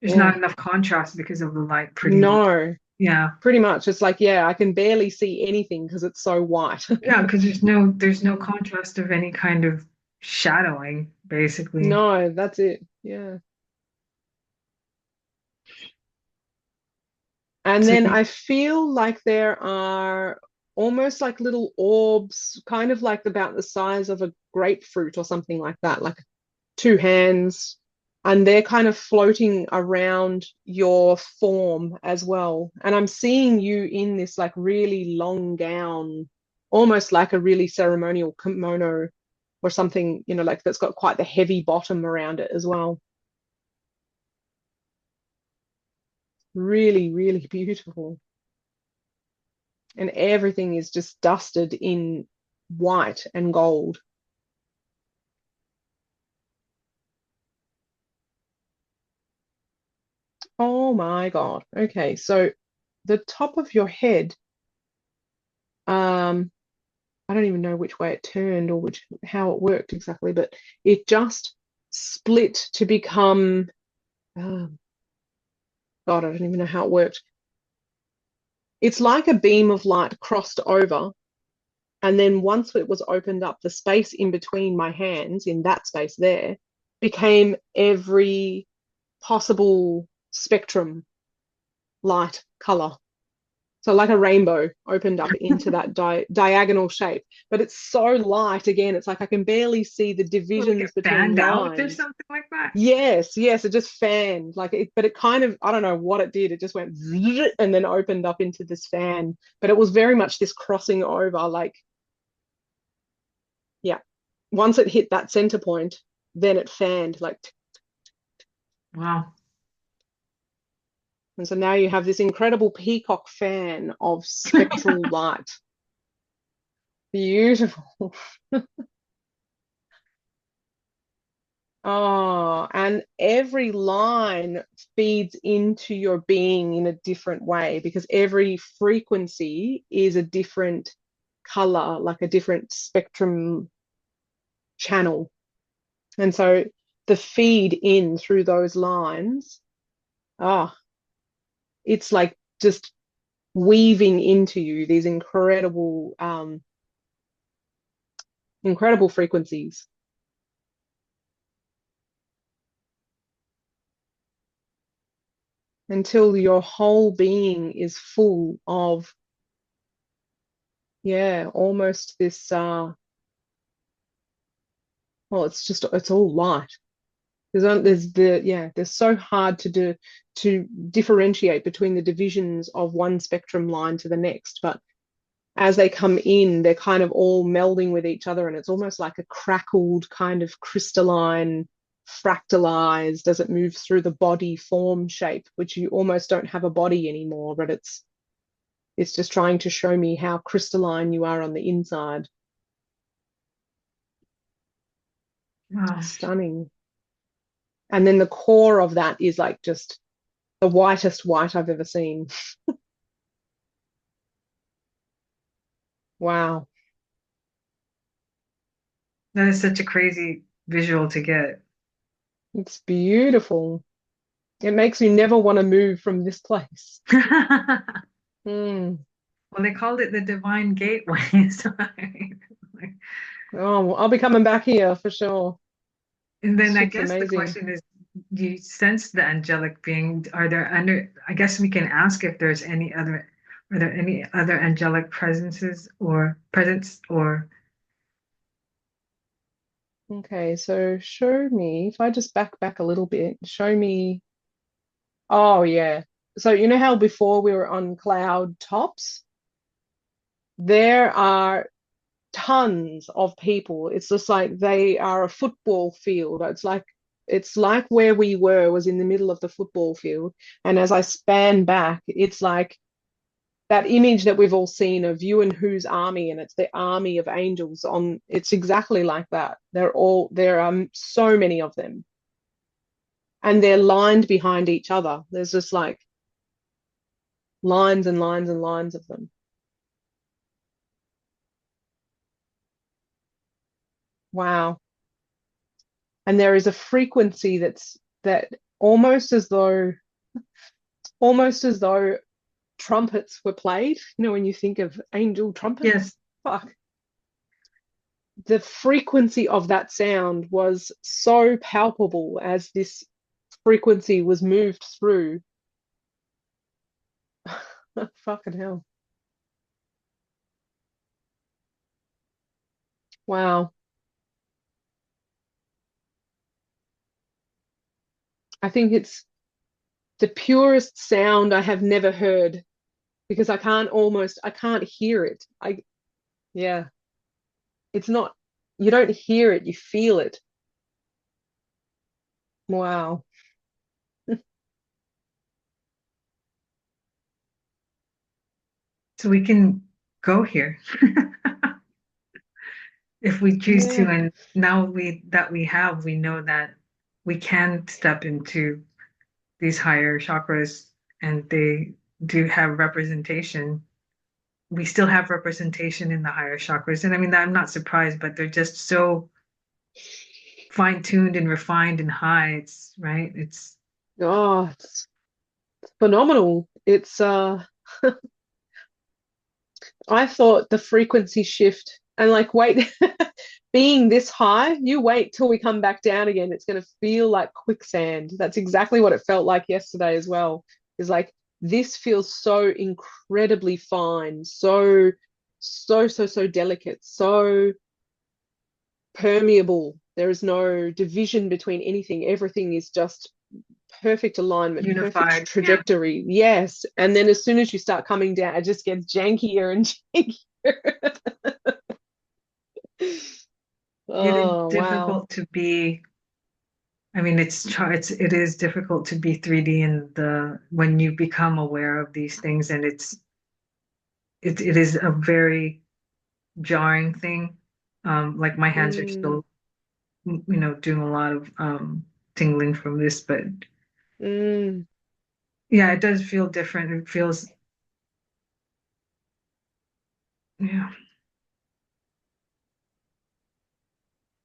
not oh enough contrast because of the light, pretty much. no, Yeah. pretty much. It's like, yeah, I can barely see anything because it's so white. Yeah, because there's no contrast of any kind of shadowing, basically. No, that's it. Yeah. And So then I feel like there are almost like little orbs, kind of like about the size of a grapefruit or something like that, like two hands. And they're kind of floating around your form as well. And I'm seeing you in this like really long gown, almost like a really ceremonial kimono or something, like that's got quite the heavy bottom around it as well. Really, really beautiful. And everything is just dusted in white and gold. Oh my God. Okay, so the top of your head, um, I don't even know which way it turned or how it worked exactly, but it just split to become, um, God, I don't even know how it worked. It's like a beam of light crossed over, and then once it was opened up, the space in between my hands, in that space there, became every possible spectrum, light, color. So like a rainbow opened up into that diagonal shape, but it's so light again. It's like I can barely see the like it divisions between fanned out or lines. something like that. Yes, yes, it just fanned like it, but it kind of, I don't know what it did. It just went and then opened up into this fan, but it was very much this crossing over, like Yeah. Once it hit that center point, then it fanned like, Wow. and so now you have this incredible peacock fan of spectral light. Beautiful. Oh, and every line feeds into your being in a different way because every frequency is a different color, like a different spectrum channel. And so the feed in through those lines, ah, it's like just weaving into you these incredible frequencies until your whole being is full of, yeah, almost this well, it's all light. There's so hard to differentiate between the divisions of one spectrum line to the next, but as they come in, they're kind of all melding with each other, and it's almost like a crackled kind of crystalline, fractalized as it moves through the body form shape, which you almost don't have a body anymore, but it's just trying to show me how crystalline you are on the inside. Wow. Stunning. And then the core of that is like just the whitest white I've ever seen. Wow. That is such a crazy visual to get. It's beautiful. It makes me never want to move from this place. Mm. Well, they called it the divine gateway. So Oh, well, I'll be coming back here for sure. and This then I ship's guess the amazing. question is, do you sense the angelic being? Are there under, I guess we can ask if there's any other, are there any other angelic presences or presence or Okay, so show me, if I just back a little bit, show me. Oh, yeah. So you know how before we were on cloud tops? There are tons of people. It's just like they are a football field. It's like where we were was in the middle of the football field. And as I span back, it's like that image that we've all seen of you and whose army, and it's the army of angels on, it's exactly like that. There are so many of them, and they're lined behind each other. There's just like lines and lines and lines of them. Wow. And there is a frequency that almost as though almost as though trumpets were played. You know, when you think of angel yes. trumpets, fuck. The frequency of that sound was so palpable as this frequency was moved through. Fucking hell. Wow. I think it's the purest sound I have never heard because I can't hear it. Yeah, it's not, you don't hear it, you feel it. Wow. So we can go here if we choose to. Yeah. And now we have, we know that we can step into these higher chakras and they do have representation. We still have representation in the higher chakras. And I mean, I'm not surprised, but they're just so fine-tuned and refined and high. It's right. It's Oh, it's phenomenal. It's I thought the frequency shift and like wait, being this high, you wait till we come back down again. It's going to feel like quicksand. That's exactly what it felt like yesterday as well. Is like this feels so incredibly fine, so delicate, so permeable. There is no division between anything. Everything is just perfect alignment, perfect unified. Yeah. trajectory. Yes. And then as soon as you start coming down, it just gets jankier and jankier. It is Oh, wow. difficult to be, I mean, it is difficult to be 3D in the when you become aware of these things, and it is a very jarring thing. Like my hands are Mm, still, doing a lot of tingling from this, but mm. yeah, it does feel different. It feels, yeah,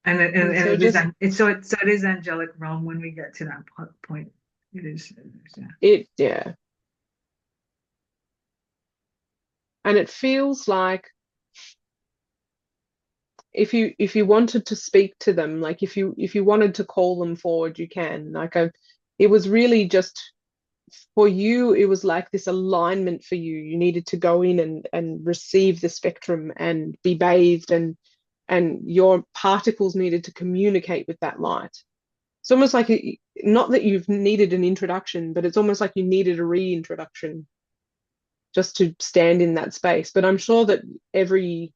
And and so it is just it is angelic realm when we get to that point. It is, yeah. yeah. And it feels like if you wanted to speak to them, like if you wanted to call them forward, you can. It was really just for you, it was like this alignment for you. You needed to go in and receive the spectrum and be bathed, and your particles needed to communicate with that light. It's almost like not that you've needed an introduction, but it's almost like you needed a reintroduction just to stand in that space. But I'm sure that every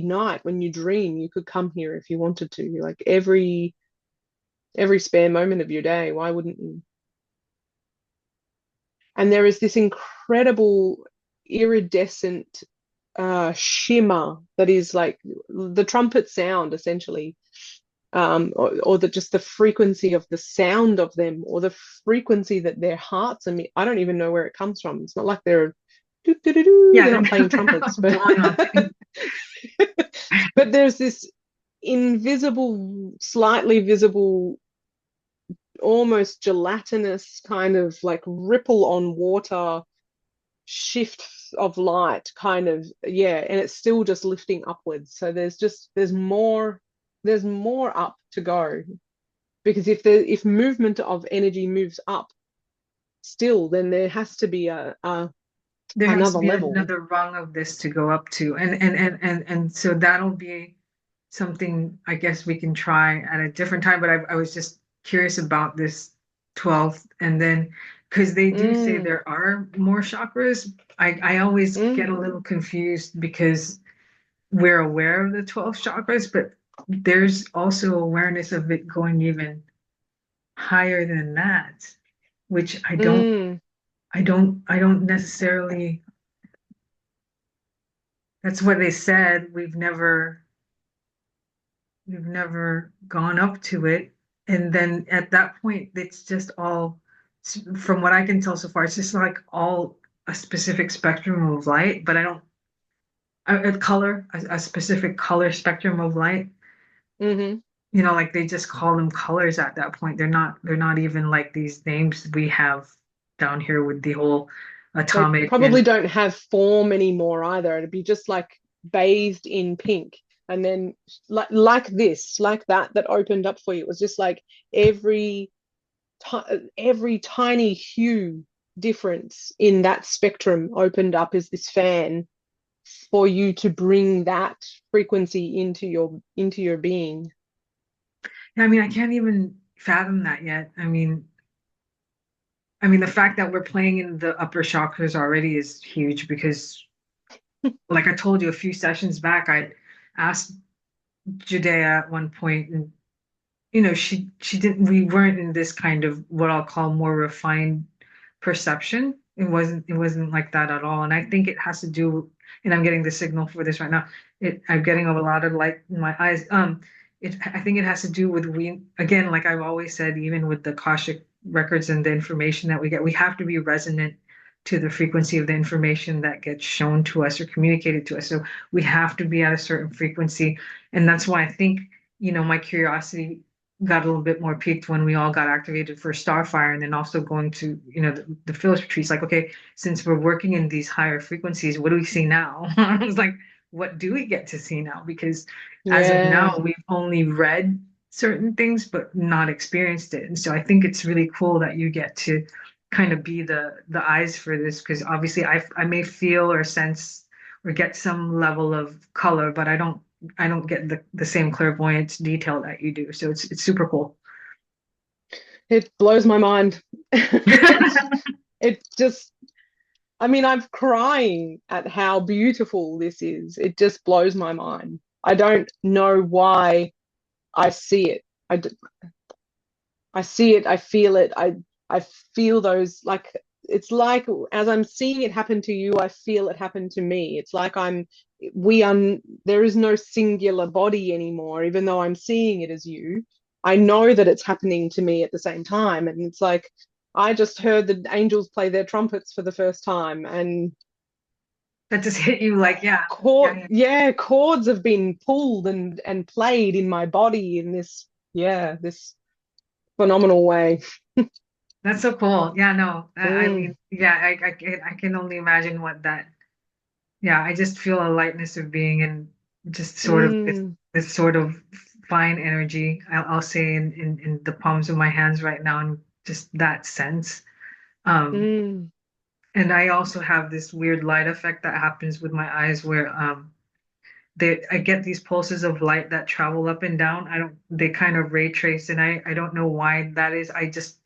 night when you dream, you could come here if you wanted to. Like every spare moment of your day, why wouldn't you? And there is this incredible iridescent shimmer that is like the trumpet sound, essentially, or just the frequency of the sound of them, or the frequency that their hearts. I mean, I don't even know where it comes from. It's not like they're Yeah, not playing trumpets, but blowing on things. but there's this invisible, slightly visible, almost gelatinous kind of like ripple on water shift of light kind of, yeah, and it's still just lifting upwards. So there's more up to go, because if movement of energy moves up still, then there has to be There has to another be level. another rung of this to go up to, and so that'll be something I guess we can try at a different time. But I was just curious about this 12th, and then because they do say Mm, there are more chakras. I always get a mm, little confused because we're aware of the 12 chakras, but there's also awareness of it going even higher than that, which mm, I don't necessarily, that's what they said. We've never gone up to it. And then at that point, it's just all, from what I can tell so far, it's just like all a specific spectrum of light, but I don't, a specific color spectrum of light. mm-hmm. Like they just call them colors at that point. They're not even like these names we have down here with the whole They atomic probably and don't have form anymore either. It'd be just like bathed in pink. And then like that opened up for you. It was just like every every tiny hue difference in that spectrum opened up as this fan for you to bring that frequency into your being. I mean, I can't even fathom that yet. I mean, the fact that we're playing in the upper chakras already is huge because, like I told you a few sessions back, I asked Judea at one point, and she didn't. We weren't in this kind of what I'll call more refined perception. It wasn't like that at all. And I think it has to do. And I'm getting the signal for this right now. I'm getting a lot of light in my eyes. I think it has to do with we again, like I've always said, even with the Akashic records and the information that we get, we have to be resonant to the frequency of the information that gets shown to us or communicated to us. So we have to be at a certain frequency, and that's why I think my curiosity got a little bit more piqued when we all got activated for Starfire, and then also going to the Phyllis retreats. Like, okay, since we're working in these higher frequencies, what do we see now? I was like, what do we get to see now? Because as of Yeah. now, we've only read certain things but not experienced it. And so I think it's really cool that you get to kind of be the eyes for this, because obviously I may feel or sense or get some level of color, but I don't get the same clairvoyance detail that you do. So it's super cool. It blows my mind. It just, I mean, I'm crying at how beautiful this is. It just blows my mind. I don't know why. I see it. I see it. I feel it. I feel those, like, it's like as I'm seeing it happen to you, I feel it happen to me. It's like we are, there is no singular body anymore, even though I'm seeing it as you. I know that it's happening to me at the same time. And it's like I just heard the angels play their trumpets for the first time, and That just hit you like, yeah, yeah, yeah. chords have been pulled and played in my body in this, this phenomenal way. That's so cool. Yeah, no, I Mm, mean, yeah, I can only imagine what that, yeah, I just feel a lightness of being and just sort of mm, this sort of fine energy, I'll say in the palms of my hands right now, and just that sense. Um, mm, and I also have this weird light effect that happens with my eyes where I get these pulses of light that travel up and down. I don't They kind of ray trace, and I don't know why that is. I just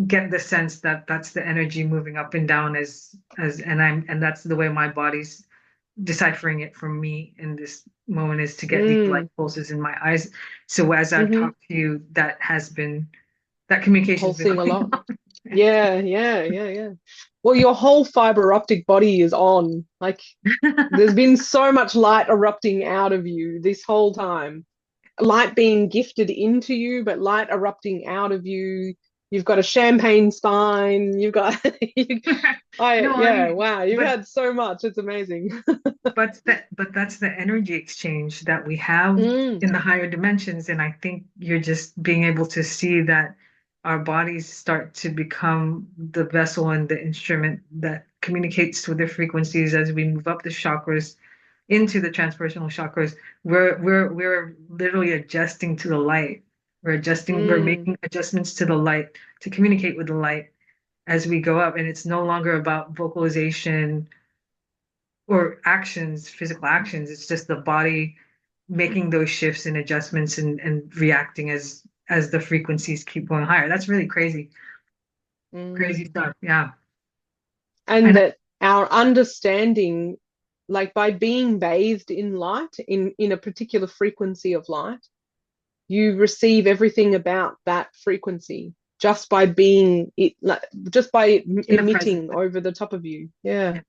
get the sense that that's the energy moving up and down and that's the way my body's deciphering it from me in this moment, is to get these light mm, pulses in my eyes. So as I've mm-hmm. talked to you, that communication's been Pulsing a going lot. on. Yeah. Well, your whole fiber optic body is on. Like, there's been so much light erupting out of you this whole time. Light being gifted into you, but light erupting out of you. You've got a champagne spine. You've got, No, yeah, wow, you've but had so much. It's amazing. but that's the energy exchange that we have Mm, in the higher dimensions, and I think you're just being able to see that our bodies start to become the vessel and the instrument that communicates with the frequencies as we move up the chakras into the transpersonal chakras. We're literally adjusting to the light. We're mm, making adjustments to the light to communicate with the light as we go up, and it's no longer about vocalization or actions, physical actions. It's just the body making those shifts and adjustments and reacting as the frequencies keep going higher. That's really crazy, crazy mm. stuff. Yeah. And And that our understanding, like by being bathed in light, in a particular frequency of light, you receive everything about that frequency just by being it, like just by in the present. emitting over the top of you. Yeah. Yeah.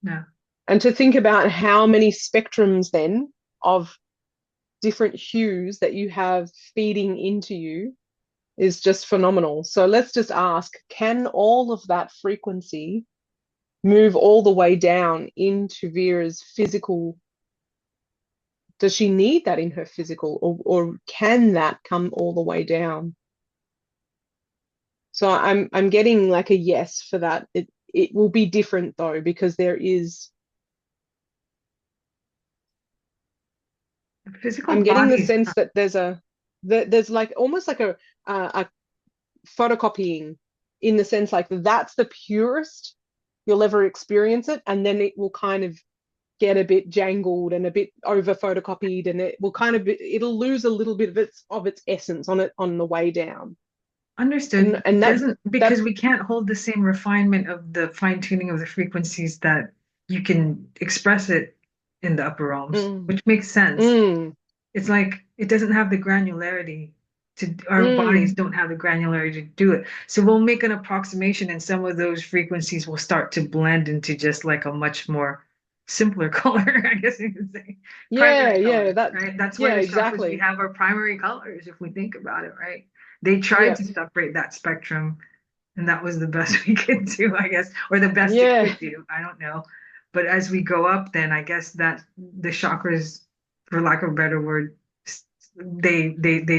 Yeah. And to think about how many spectrums then of different hues that you have feeding into you is just phenomenal. So let's just ask, can all of that frequency move all the way down into Vera's physical? Does she need that in her physical, or can that come all the way down? So I'm getting like a yes for that. It will be different though, because there is, The physical I'm getting the bodies. sense that there's like almost like a photocopying, in the sense like that's the purest you'll ever experience it, and then it will kind of get a bit jangled and a bit over photocopied, and it will kind of it'll lose a little bit of its essence on the way down. Understood. And It that doesn't, because that we can't hold the same refinement of the fine tuning of the frequencies that you can express it in the upper realms, mm, which makes sense. mm, It's like it doesn't have the granularity to, our bodies mm. don't have the granularity to do it. So we'll make an approximation, and some of those frequencies will start to blend into just like a much more simpler color, I guess you could say. Yeah, Primary yeah, colors, that, right? That's why yeah, the chakras we exactly. have are primary colors, if we think about it, right? They tried Yeah, to separate that spectrum, and that was the best we could do, I guess, or the best it yeah. could do. I don't know. But as we go up, then I guess that the chakras, for lack of a better word, they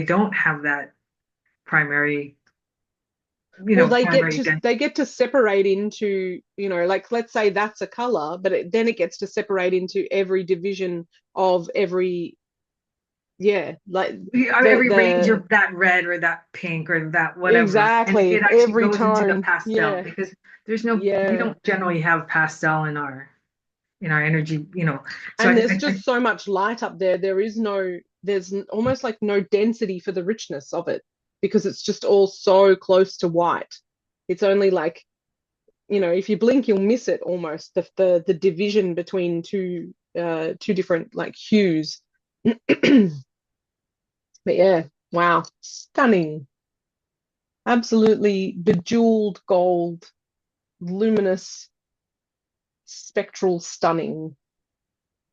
don't have that primary, Well, primary identity. they get to separate into, like let's say that's a color, but then it gets to separate into every division of every, yeah, like Every range the of that red or that pink or that whatever, and it exactly actually every goes into the tone. pastel, Yeah, because we yeah. don't generally have pastel in our energy, So And there's just so much light up there. There's almost like no density for the richness of it, because it's just all so close to white. It's only like, if you blink, you'll miss it almost, the division between two different like hues. But yeah, wow, stunning. Absolutely bejeweled gold, luminous, spectral, stunning.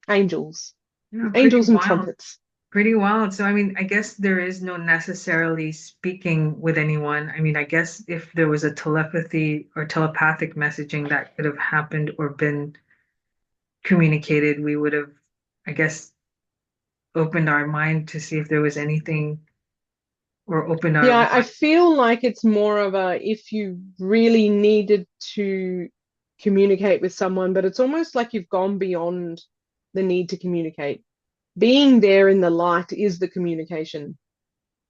Angels. Yeah, pretty Angels and wild. trumpets. Pretty wild. So, I mean, I guess there is no necessarily speaking with anyone. I mean, I guess if there was a telepathy or telepathic messaging that could have happened or been communicated, we would have, I guess, opened our mind to see if there was anything or opened our Yeah, I mind. feel like it's more of a if you really needed to communicate with someone, but it's almost like you've gone beyond the need to communicate. Being there in the light is the communication.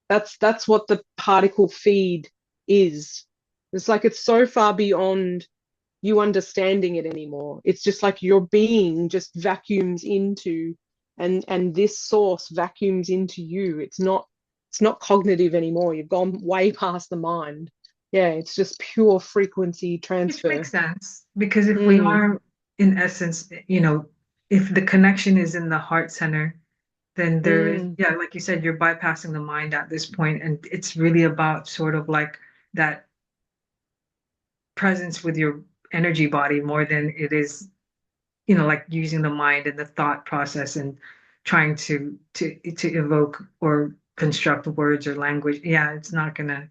That's what the particle feed is. It's like it's so far beyond you understanding it anymore. It's just like your being just vacuums into and this source vacuums into you. It's not cognitive anymore. You've gone way past the mind. Yeah, it's just pure frequency Which makes transfer. sense because if we Mm, are, in essence, if the connection is in the heart center, then there is, mm, yeah, like you said, you're bypassing the mind at this point, and it's really about sort of like that presence with your energy body more than it is, like using the mind and the thought process and trying to evoke or construct words or language. Yeah, it's not gonna,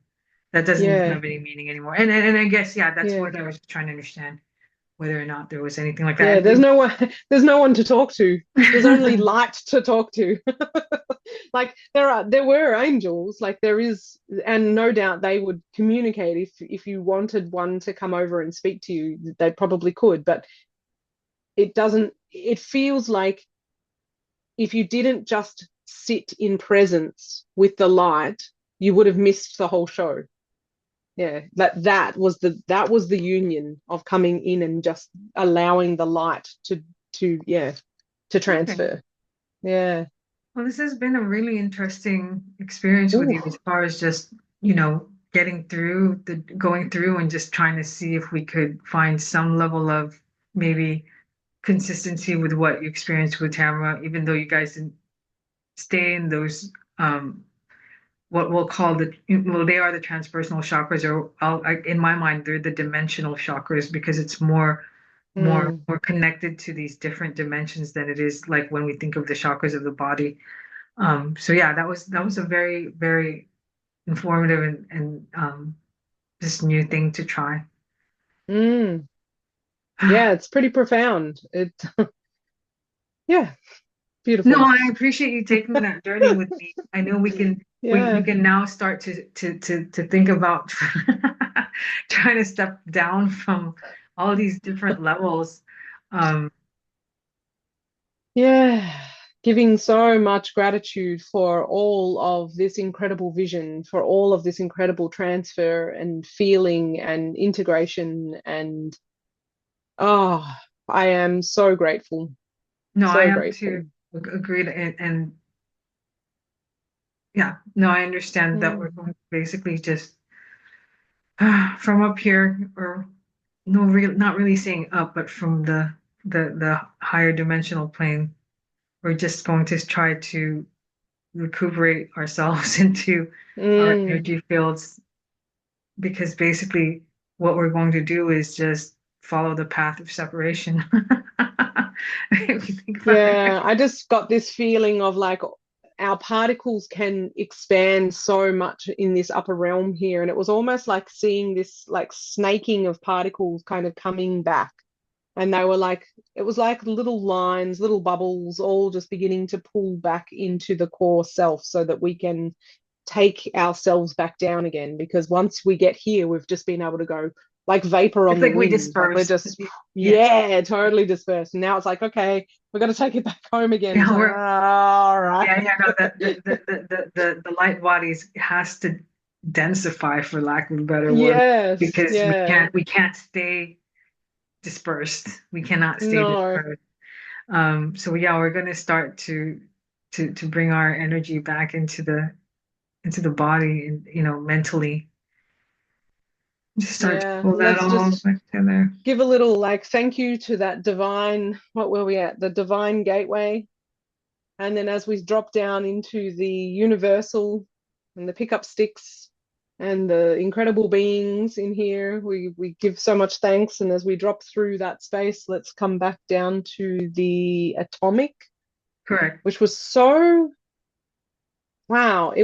that doesn't yeah, have any meaning anymore. And I guess, yeah, that's yeah. what I was trying to understand, whether or not there was anything like that. Yeah, And there's no one there's no one to talk to. There's only light to talk to. Like there were angels, like there is, and no doubt they would communicate if you wanted one to come over and speak to you, they probably could, but it feels like if you didn't just sit in presence with the light, you would have missed the whole show. Yeah, that was the union of coming in and just allowing the light to okay. transfer. Yeah. Well, this has been a really interesting experience with Ooh. you as far as just, getting through going through and just trying to see if we could find some level of maybe consistency with what you experienced with Tamara, even though you guys didn't stay in those what we'll call well, they are the transpersonal chakras, or in my mind, they're the dimensional chakras because it's Mm, more connected to these different dimensions than it is like when we think of the chakras of the body. So yeah, that was a very, very informative and just new thing to try. mm. Yeah, it's pretty profound. Yeah, No, beautiful. I appreciate you taking that journey with me. I know we Yeah. can now start to think about trying to step down from all these different levels. Um, Yeah. Giving so much gratitude for all of this incredible vision, for all of this incredible transfer and feeling and integration. And oh, I am so grateful. no, I So am too. grateful. Agreed, and yeah, no, I understand that we're Mm, going to basically just from up here, or no, real, not really saying up, but from the higher dimensional plane, we're just going to try to recuperate ourselves into our mm. energy fields because basically what we're going to do is just follow the path of separation. If you think about it. Yeah, I just got this feeling of like our particles can expand so much in this upper realm here. And it was almost like seeing this like snaking of particles kind of coming back. And they were like, it was like little lines, little bubbles, all just beginning to pull back into the core self so that we can take ourselves back down again. Because once we get here, we've just been able to go like vapor It's on the like we wind. Like we're dispersed. just, Yes. yeah, totally dispersed. And now it's like, okay, we've got to take it back home again. It's Yeah, like, we're all right. yeah, yeah, no, the light bodies has to densify for lack of a better word Yes, because yeah, we can't stay dispersed. We cannot stay no, dispersed. So yeah, we're gonna start to bring our energy back into the body and mentally just start to yeah. pull that Let's all just back together. give a little like thank you to that divine, what were we at? The divine gateway. And then as we drop down into the universal and the pickup sticks and the incredible beings in here, we give so much thanks. And as we drop through that space, let's come back down to the atomic, Correct. which was so wow.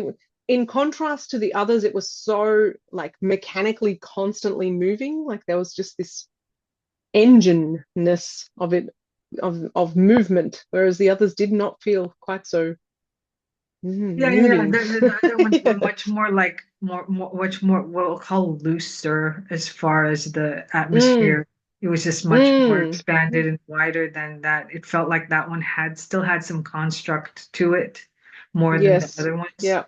In contrast to the others, it was so like mechanically constantly moving. Like there was just this engine-ness of it, of movement, whereas the others did not feel quite so Yeah. moving. The other ones were Yeah. much more like much more what we'll call looser as far as the Mm, atmosphere. It was just much more mm, expanded and wider than that. It felt like that one had still had some construct to it more than the yes. other ones. Yeah.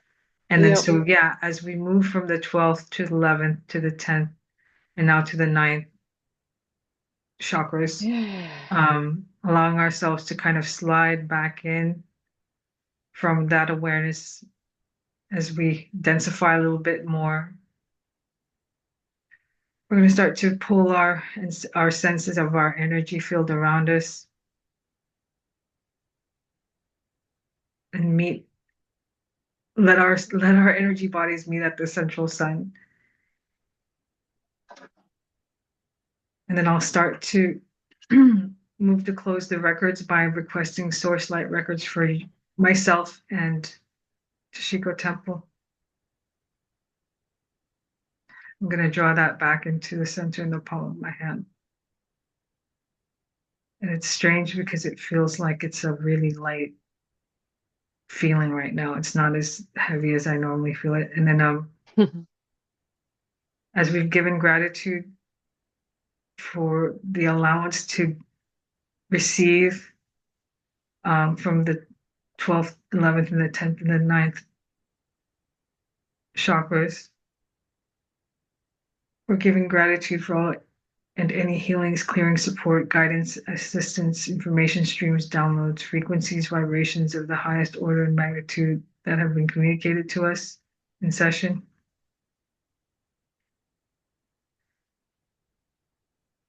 And then Yeah. so yeah, as we move from the 12th to the 11th to the 10th and now to the ninth chakras, Yeah. allowing ourselves to kind of slide back in from that awareness as we densify a little bit more. We're going to start to pull our senses of our energy field around us and let our energy bodies meet at the central sun. And then I'll start to move to close the records by requesting source light records for myself and Tashiko Temple. I'm going to draw that back into the center in the palm of my hand. And it's strange because it feels like it's a really light feeling right now. It's not as heavy as I normally feel it. And then as we've given gratitude for the allowance to receive from the 12th, 11th, and the 10th and the ninth chakras, we're giving gratitude for all and any healings, clearing, support, guidance, assistance, information streams, downloads, frequencies, vibrations of the highest order and magnitude that have been communicated to us in session.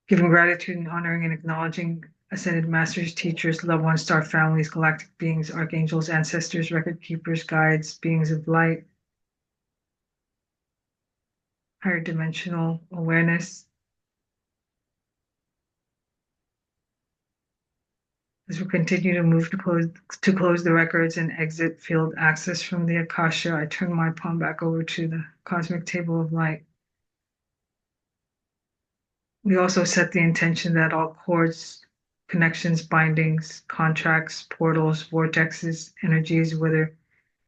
Giving gratitude and honoring and acknowledging ascended masters, teachers, loved ones, star families, galactic beings, archangels, ancestors, record keepers, guides, beings of light, higher dimensional awareness. As we continue to move to close the records and exit field access from the Akasha, I turn my palm back over to the cosmic table of light. We also set the intention that all cords, connections, bindings, contracts, portals, vortexes, energies, whether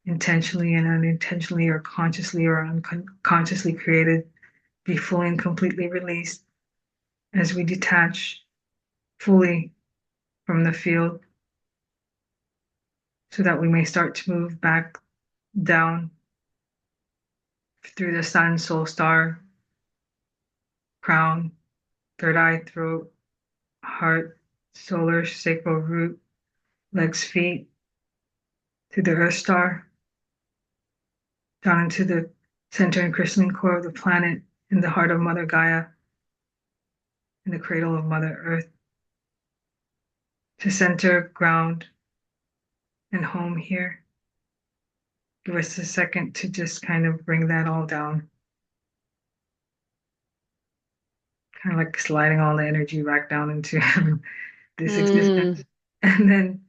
intentionally and unintentionally or consciously or unconsciously created, be fully and completely released as we detach fully from the field so that we may start to move back down through the sun, soul star, crown, third eye, throat, heart, solar, sacral root, legs, feet, to the earth star, down into the center and crystalline core of the planet, in the heart of Mother Gaia, in the cradle of Mother Earth, to center, ground, and home here. Give us a second to just kind of bring that all down. Kind of like sliding all the energy back down into this Mm, existence. And then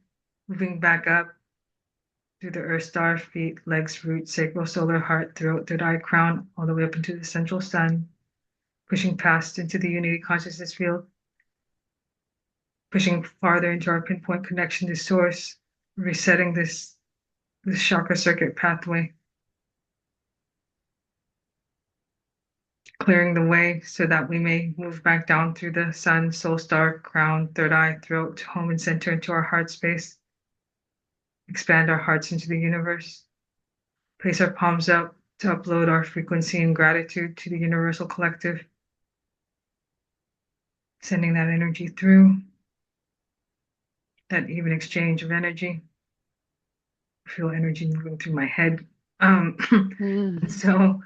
moving back up through the earth star, feet, legs, root, sacral, solar, heart, throat, third eye, crown, all the way up into the central sun, pushing past into the unity consciousness field, pushing farther into our pinpoint connection to source, resetting this chakra circuit pathway, clearing the way so that we may move back down through the sun, soul star, crown, third eye, throat, home and center into our heart space, expand our hearts into the universe, place our palms up to upload our frequency and gratitude to the universal collective, sending that energy through, that even exchange of energy. I feel energy moving through my head. mm, So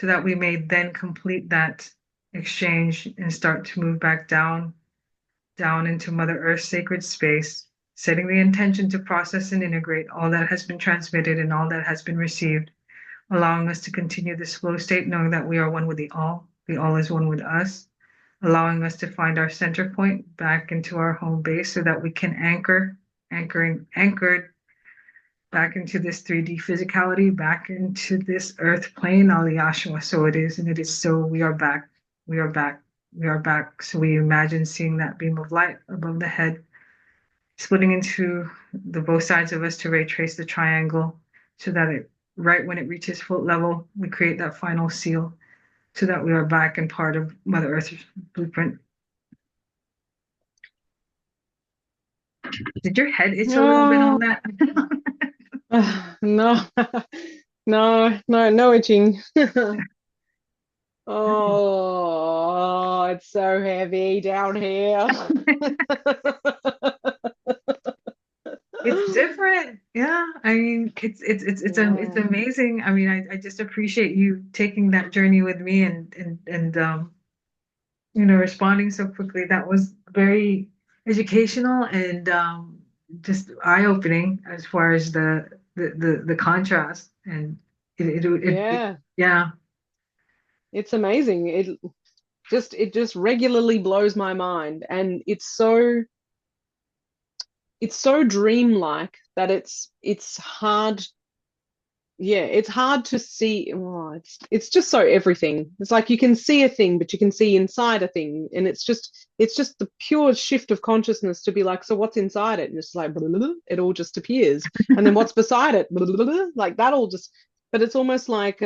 that we may then complete that exchange and start to move back down into Mother Earth's sacred space, setting the intention to process and integrate all that has been transmitted and all that has been received, allowing us to continue this flow state, knowing that we are one with the all is one with us, allowing us to find our center point back into our home base so that we can anchored back into this 3D physicality, back into this earth plane, Aliyashwa. So it is, and it is so. We are back. We are back. We are back. So we imagine seeing that beam of light above the head, splitting into the both sides of us to ray trace the triangle so that it right when it reaches foot level, we create that final seal so that we are back and part of Mother Earth's blueprint. Did your head itch a little bit on No, that? no, no itching. Oh, it's so heavy down here. It's different. Yeah. I mean, it's Yeah, amazing. I mean, I just appreciate you taking that journey with me and responding so quickly. That was very educational and just eye-opening as far as the contrast and yeah, yeah. it's amazing. It just regularly blows my mind, and it's so dreamlike that it's hard. Yeah, it's hard to see. Oh, it's just so everything. It's like you can see a thing, but you can see inside a thing, and it's just the pure shift of consciousness to be like, so what's inside it? And it's like blah, blah, blah, it all just appears, and then what's beside it? Blah, blah, blah, like that all just. But it's almost like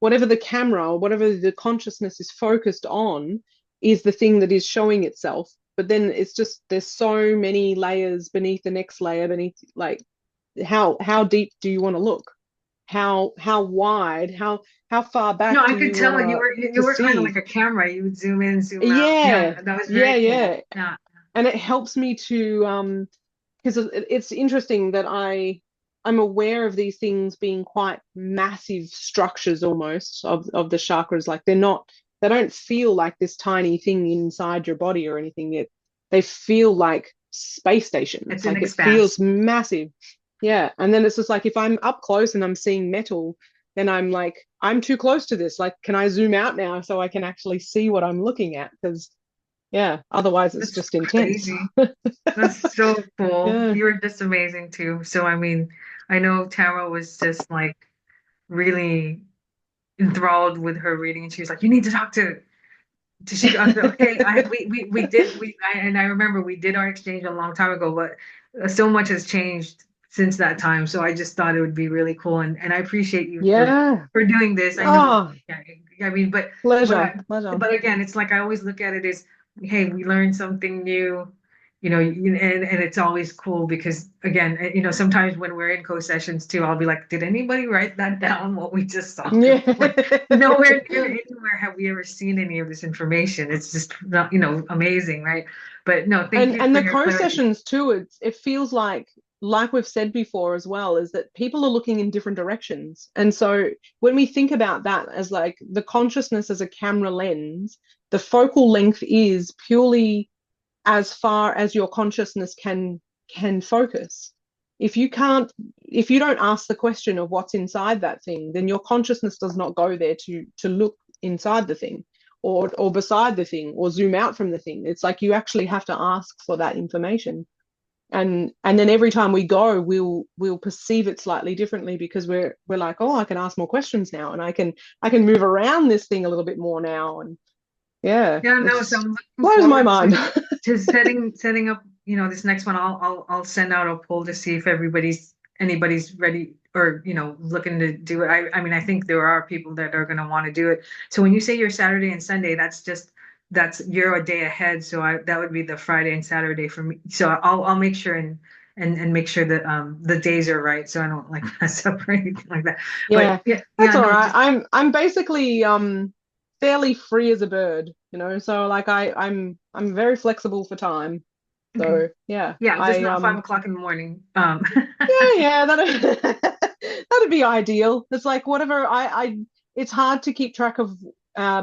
whatever the camera or whatever the consciousness is focused on is the thing that is showing itself. But then it's just there's so many layers beneath the next layer beneath, like how deep do you want to look? How wide, how far No, back I do could you tell want you were to you were kind of like see? a camera. You would zoom in, zoom out. Yeah, Yeah, that was yeah, very cool. yeah. Yeah. And it helps me to because it's interesting that I'm aware of these things being quite massive structures almost of the chakras. Like they don't feel like this tiny thing inside your body or anything. They feel like space It's stations. an Like it expanse. feels massive. Yeah. And then it's just like if I'm up close and I'm seeing metal, then I'm like, I'm too close to this. Like, can I zoom out now so I can actually see what I'm looking at? Because yeah, otherwise it's That's just intense. crazy. That's so cool. Yeah. You were just amazing too. So I mean, I know Tara was just like really enthralled with her reading, and she was like, "You need to talk to Tashiko." I was like, "Okay, and I remember we did our exchange a long time ago, but so much has changed since that time. So I just thought it would be really cool, and I appreciate you Yeah. for doing this. I know, Oh, yeah, I mean, but pleasure, I, pleasure. but again, it's like I always look at it as, hey, we learned something new, and it's always cool because again, sometimes when we're in co-sessions too, I'll be like, did anybody write that down? What we just saw? Yeah. Like, nowhere near anywhere have we ever seen any of this information. It's just not, amazing, right? But no, thank And you and for the your clarity. co-sessions too, it feels like we've said before as well, is that people are looking in different directions. And so when we think about that as like the consciousness as a camera lens, the focal length is purely as far as your consciousness can focus. If you don't ask the question of what's inside that thing, then your consciousness does not go there to look inside the thing or beside the thing or zoom out from the thing. It's like you actually have to ask for that information. And then every time we go, we'll perceive it slightly differently because we're like, oh, I can ask more questions now, and I can move around this thing a little bit more now. And yeah, Yeah, no, so it's I'm looking blows my forward mind. to setting up, this next one. I'll send out a poll to see if anybody's ready or looking to do it. I mean, I think there are people that are going to want to do it. So when you say your Saturday and Sunday, that's you're a day ahead. So that would be the Friday and Saturday for me. So I'll make sure and make sure that the days are right, so I don't like mess up or anything like that. But Yeah, yeah, that's yeah, all no, right. just I'm basically fairly free as a bird, so like I'm very flexible for time. okay. So yeah, Yeah, just I not 5 o'clock in the morning. yeah, that'd be ideal. It's like whatever I it's hard to keep track of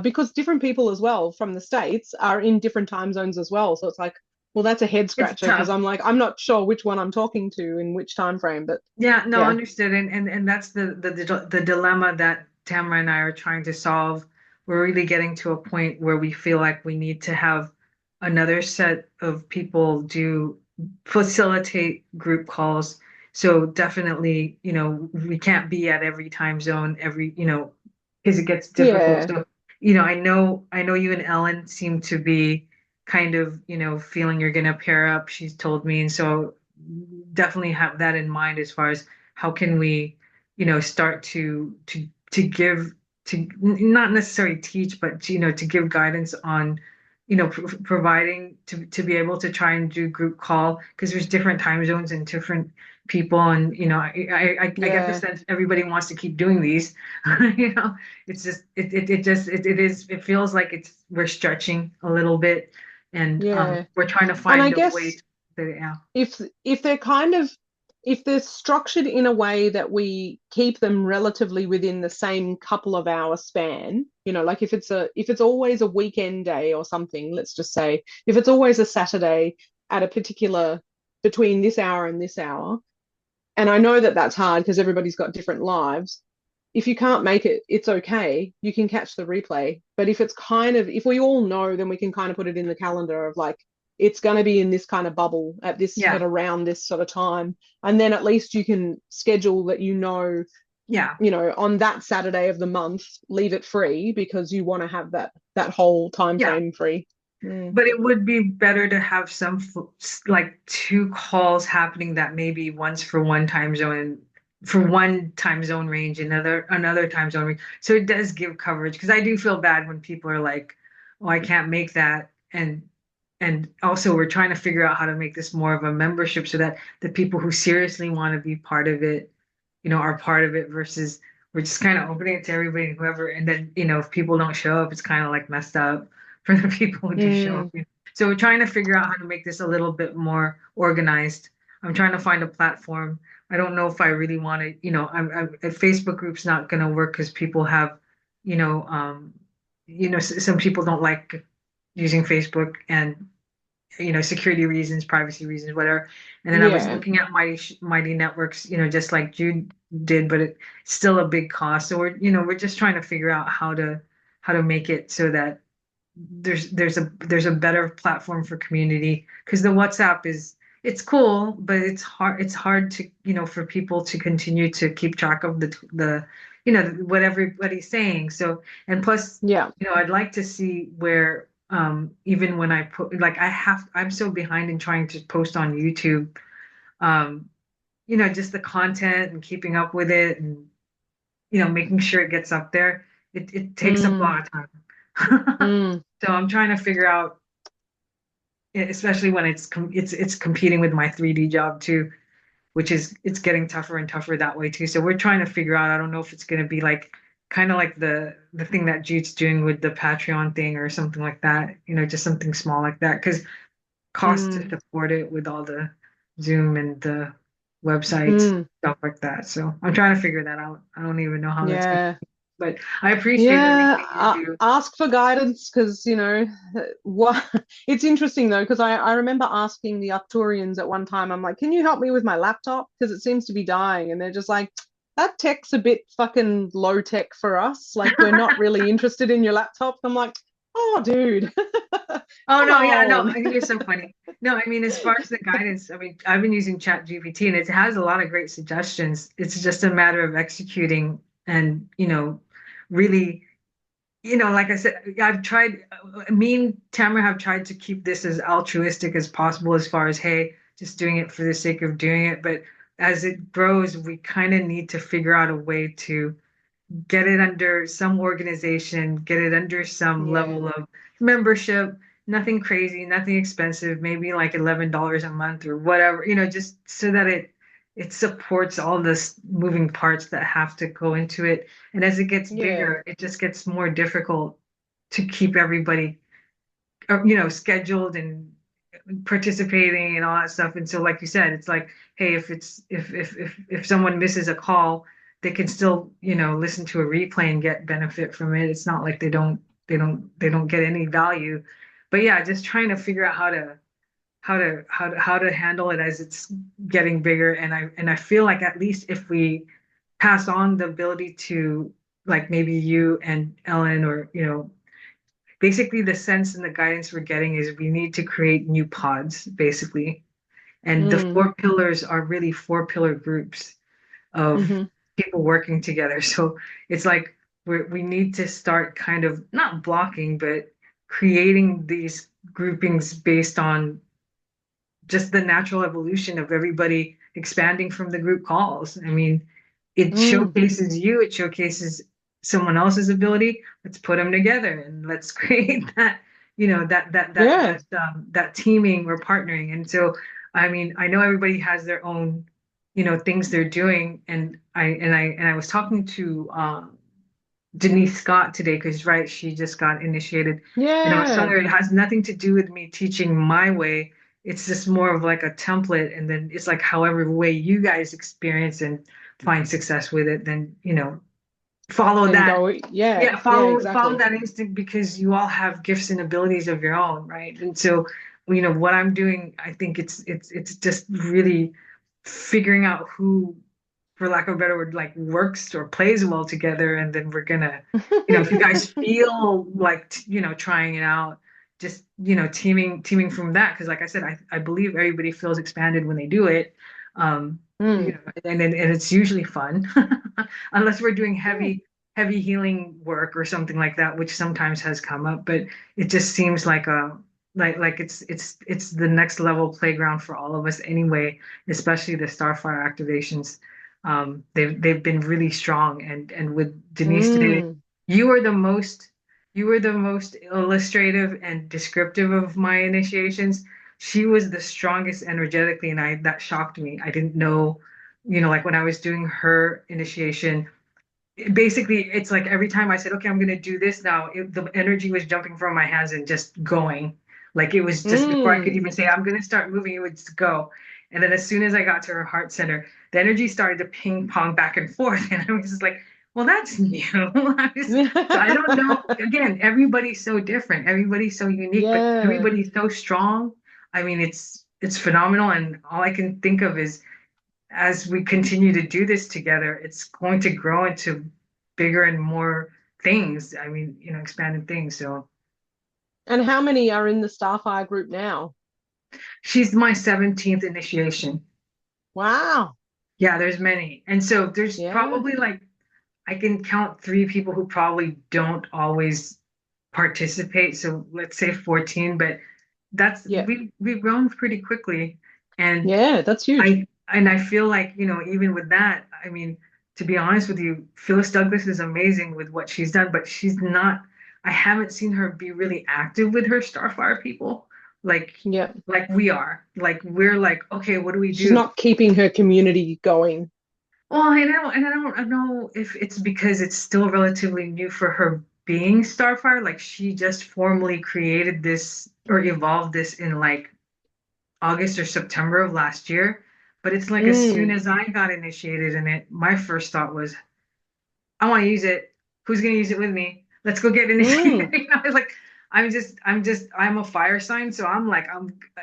because different people as well from the States are in different time zones as well. So it's like Well, that's a head It's scratcher because tough. I'm like, I'm not sure which one I'm talking to in which time frame, but Yeah, no, yeah. understood. And that's the dilemma that Tamara and I are trying to solve. We're really getting to a point where we feel like we need to have another set of people do facilitate group calls. So definitely, we can't be at every time zone, because it gets difficult. Yeah. So, I know you and Ellen seem to be kind of, feeling you're gonna pair up, she's told me. And so definitely have that in mind as far as how can we, start to give to not necessarily teach, but to give guidance on, providing to be able to try and do group call because there's different time zones and different people, and I get the Yeah. sense everybody wants to keep doing these. you know, it's just it feels like we're stretching a little bit, and Yeah. we're trying to And I find a way guess to, yeah. if they're kind of if they're structured in a way that we keep them relatively within the same couple of hour span, like if it's always a weekend day or something, let's just say if it's always a Saturday at a particular between this hour and this hour, and I know that that's hard because everybody's got different lives. If you can't make it, it's okay. You can catch the replay. But if it's if we all know, then we can kind of put it in the calendar of like, it's going to be in this kind of bubble at Yeah, around this sort of time. And then at least you can schedule that, yeah. on that Saturday of the month, leave it free because you want to have that whole time Yeah, frame free. Mm. but it would be better to have like two calls happening that maybe once for one time zone, for one time zone range, another time zone range. So it does give coverage because I do feel bad when people are like, "Oh, I can't make that," and also we're trying to figure out how to make this more of a membership so that the people who seriously want to be part of it, are part of it versus we're just kind of opening it to everybody, whoever, and then, if people don't show up, it's kind of like messed up for the people who do show up. Mm. So we're trying to figure out how to make this a little bit more organized. I'm trying to find a platform. I don't know if I really want to, a Facebook group's not going to work because people have, you know, um, some people don't like using Facebook, and security reasons, privacy reasons, whatever. And then I was Yeah. looking at Mighty Networks, just like Jude did, but it's still a big cost. So we're just trying to figure out how to make it so that there's a better platform for community, because the WhatsApp it's cool, but it's hard to, for people to continue to keep track of what everybody's saying. So, and plus, Yeah. I'd like to see where, even when I put, like, I'm so behind in trying to post on YouTube, um, just the content and keeping up with it, and making sure it gets up there. It takes up a Mm. lot of time. Mm. So I'm trying to figure out, especially when it's competing with my 3D job too, which is it's getting tougher and tougher that way too. So we're trying to figure out. I don't know if it's going to be like kind of like the thing that Jude's doing with the Patreon thing or something like that. Just something small like that, because cost to Mm. support it with all the Zoom and the websites, Mm. stuff like that. So I'm trying to figure that out. I don't even know how that's going to, Yeah. but I appreciate Yeah, everything you do. ask for guidance because, what it's interesting though, because I remember asking the Arcturians at one time, I'm like, can you help me with my laptop? Because it seems to be dying. And they're just like, that tech's a bit fucking low tech for us. Like, we're not really interested in your laptop. I'm like, oh, dude, Oh come no, yeah, no, on. I think you're so funny. No, I mean, as far as the guidance, I mean, I've been using Chat GPT and it has a lot of great suggestions. It's just a matter of executing and, really, like I said, I've tried, me and Tamara have tried to keep this as altruistic as possible as far as, hey, just doing it for the sake of doing it. But as it grows, we kind of need to figure out a way to get it under some organization, get it under some Yeah, level of membership, nothing crazy, nothing expensive, maybe like $11 a month or whatever, just so that it supports all this moving parts that have to go into it. And as it gets yeah, bigger, it just gets more difficult to keep everybody, scheduled and participating and all that stuff. And so, like you said, it's like, hey, if someone misses a call, they can still, listen to a replay and get benefit from it. It's not like they don't get any value. But yeah, just trying to figure out how to handle it as it's getting bigger. And I feel like at least if we pass on the ability to, like, maybe you and Ellen, or basically the sense and the guidance we're getting is we need to create new pods, basically. And the Mm. four pillars are really four pillar groups of Hmm. people working together. So it's like we need to start kind of not blocking, but creating these groupings based on just the natural evolution of everybody expanding from the group calls. I mean, it Mm. showcases you, it showcases someone else's ability. Let's put them together and let's create that, Yeah. that teaming or partnering. And so, I mean, I know everybody has their own, things they're doing. And I was talking to Denise Scott today because, right, she just got initiated. And I was telling Yeah. her it has nothing to do with me teaching my way. It's just more of like a template. And then it's like however way you guys experience and find success with it, then, follow Then that. go. Yeah. Yeah, Yeah, follow exactly. that instinct because you all have gifts and abilities of your own, right? And so, what I'm doing, I think it's just really figuring out who, for lack of a better word, like works or plays well together, and then we're gonna, if you guys feel like trying it out, just teaming from that, because like I said, I believe everybody feels expanded when they do it, Mm. and it's usually fun, unless we're doing Yeah. heavy healing work or something like that, which sometimes has come up, but it just seems like it's the next level playground for all of us anyway, especially the Starfire activations. They've been really strong, and with Denise today, Mm. you were the most you were the most illustrative and descriptive of my initiations. She was the strongest energetically, and I that shocked me. I didn't know, like when I was doing her initiation, basically it's like every time I said, okay, I'm going to do this now, the energy was jumping from my hands and just going. Like it was just before I could Mm. even say I'm going to start moving, it would just go. And then as soon as I got to her heart center, the energy started to ping pong back and forth, and I was just like, well, that's new. So I don't know, again, everybody's so different, everybody's so unique, but Yeah. everybody's so strong. I mean, it's phenomenal, and all I can think of is, as we continue to do this together, it's going to grow into bigger and more things. I mean, expanded things. So And how many are in the Starfire group now? she's my 17th initiation. Wow. Yeah, there's many. And so there's Yeah. probably like, I can count three people who probably don't always participate. So let's say 14, but Yeah. we've grown pretty quickly. And Yeah, that's huge. I feel like, even with that, I mean, to be honest with you, Phyllis Douglas is amazing with what she's done, but I haven't seen her be really active with her Starfire people like Yeah. like we are. Like we're like, okay, what do we She's do? not keeping her community going. Well, I don't know if it's because it's still relatively new for her being Starfire. Like she just formally created this or evolved this in like August or September of last year. But it's like as soon Mm. as I got initiated in it, my first thought was, I want to use it. Who's going to use it with me? Let's go get initiated. Mm. It's like, I'm a fire sign. So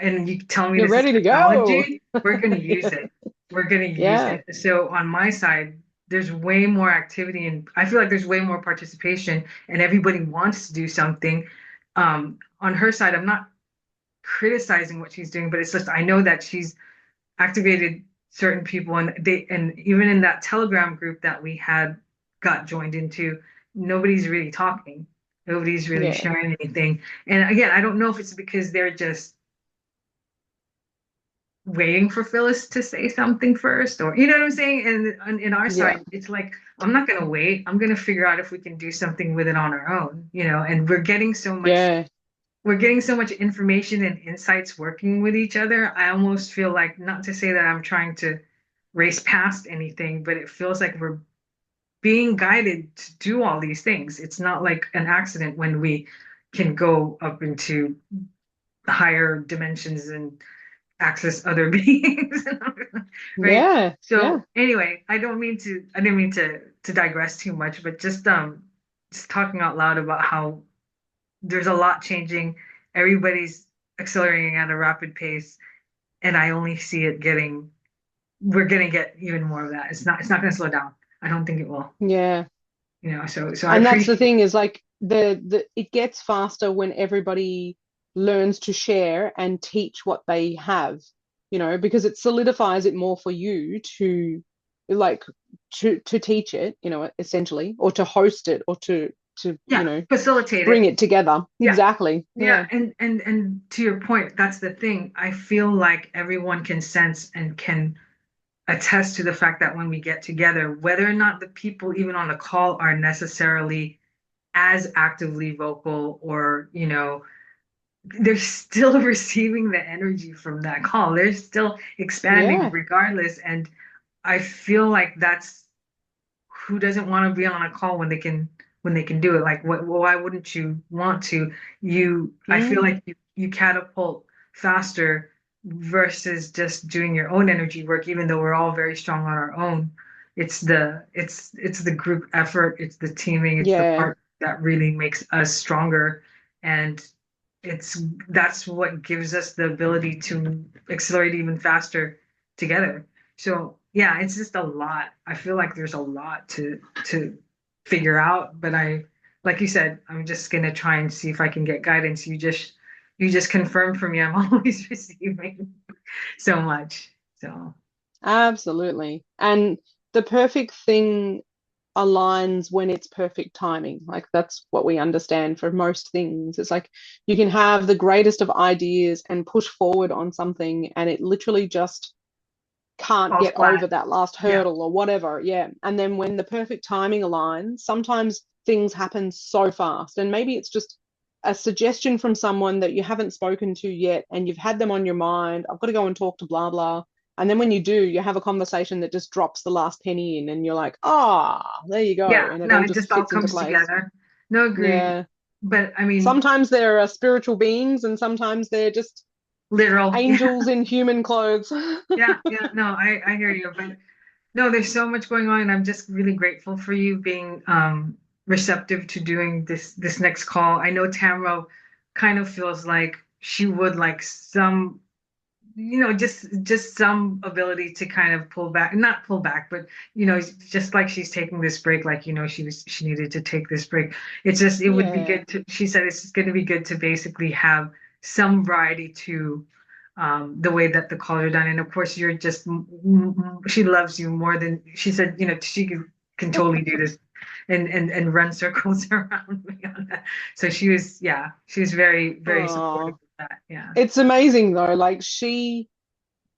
and you tell me You're this is ready to go. technology, we're going to use it. We're going to use Yeah. it. So on my side, there's way more activity, and I feel like there's way more participation, and everybody wants to do something. On her side, I'm not criticizing what she's doing, but it's just, I know that she's activated certain people, and even in that Telegram group that we had got joined into, nobody's really talking, nobody's really Yeah. sharing anything. And again, I don't know if it's because they're just waiting for Phyllis to say something first, or you know what I'm saying. And in our Yeah. side, it's like, I'm not going to wait, I'm going to figure out if we can do something with it on our own, and Yeah. we're getting so much information and insights working with each other. I almost feel like, not to say that I'm trying to race past anything, but it feels like we're being guided to do all these things. It's not like an accident when we can go up into higher dimensions and access other beings, right? Yeah. Yeah. So anyway, I didn't mean to digress too much, but just talking out loud about how there's a lot changing. Everybody's accelerating at a rapid pace, and I only see it getting. We're gonna get even more of that. It's not gonna slow down. I don't think it will. Yeah. So I And that's the appreciate. thing is like the it gets faster when everybody learns to share and teach what they have, because it solidifies it more for you to like to teach it, essentially, or to host it, or to Yeah, facilitate bring it. it together. Yeah. Exactly. Yeah, Yeah. and to your point, that's the thing. I feel like everyone can sense and can attest to the fact that when we get together, whether or not the people even on the call are necessarily as actively vocal or, they're still receiving the energy from that call. They're still expanding Yeah. regardless. And I feel like that's who doesn't want to be on a call when they can do it. Like why wouldn't you want to? I feel Mm. like you catapult faster versus just doing your own energy work, even though we're all very strong on our own. It's the group effort, it's the teaming, it's the Yeah. part that really makes us stronger. And it's that's what gives us the ability to accelerate even faster together. So yeah, it's just a lot. I feel like there's a lot to figure out, but like you said, I'm just gonna try and see if I can get guidance. You just confirmed for me. I'm always receiving so much. So Absolutely. And the perfect thing aligns when it's perfect timing. Like that's what we understand for most things. It's like you can have the greatest of ideas and push forward on something, and it literally just can't falls get over flat. that last Yeah. hurdle or whatever. Yeah. And then when the perfect timing aligns, sometimes things happen so fast. And maybe it's just a suggestion from someone that you haven't spoken to yet and you've had them on your mind. I've got to go and talk to blah, blah. And then when you do, you have a conversation that just drops the last penny in, and you're like, ah, there you go. Yeah. And it No, all it just just all fits into comes place. together. No, agreed. Yeah. But I mean, Sometimes there are spiritual beings, and sometimes they're just literal. angels in human clothes. Yeah, yeah. No, I hear you. But no, there's so much going on, and I'm just really grateful for you being receptive to doing this next call. I know Tamro kind of feels like she would like some, just some ability to kind of pull back, not pull back, but just like she's taking this break, like she needed to take this break. It's just it would be Yeah. good to. She said it's going to be good to basically have some variety to the way that the calls are done. And of course, you're just, she loves you more than she said, she can totally do this and run circles around me on that. So yeah, she was very, very supportive Oh, of that. Yeah. it's amazing though. Like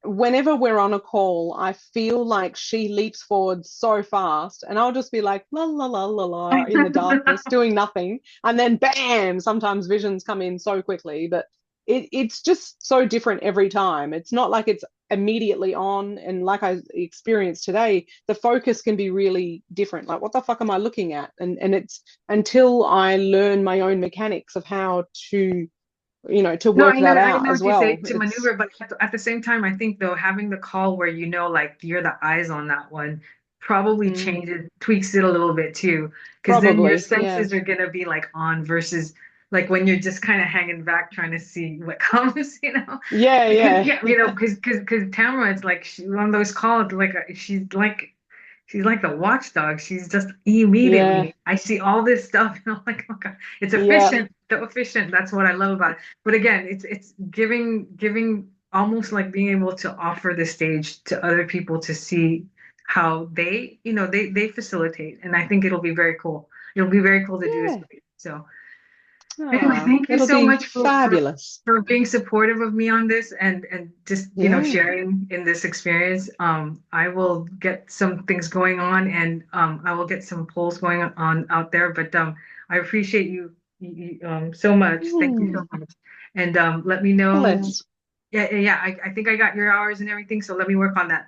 whenever we're on a call, I feel like she leaps forward so fast, and I'll just be like la la la la la in the darkness, doing nothing, and then bam! Sometimes visions come in so quickly that it's just so different every time. It's not like it's immediately on, and like I experienced today, the focus can be really different. Like, what the fuck am I looking at? And it's until I learn my own mechanics of how to No, work that I out know as what you say well. to It's maneuver, but at the same time, I think though having the call where like you're the eyes on that one probably mm, tweaks it a little bit too, because then your probably, yeah. senses are gonna be like on versus like when you're just kind of hanging back trying to see what comes, Yeah, because yeah, yeah, yeah, because Tamara, it's like on those calls, like she's like the watchdog. She's just yeah, immediately, I see all this stuff, and I'm like, oh God, it's yeah, efficient, so efficient. That's what I love about it. But again, it's giving almost like being able to offer the stage to other people to see how they facilitate. And I think it'll be very cool. It'll be very cool to do this yeah. with you. So anyway, Ah, thank you it'll so be much fabulous. for being supportive of me on this and just Yeah. sharing in this experience. I will get some things going on and I will get some polls going on out there. But I appreciate you so much. Thank you so Mm, much. And let me know. bless. Yeah, yeah, yeah. I think I got your hours and everything, so let me work on that.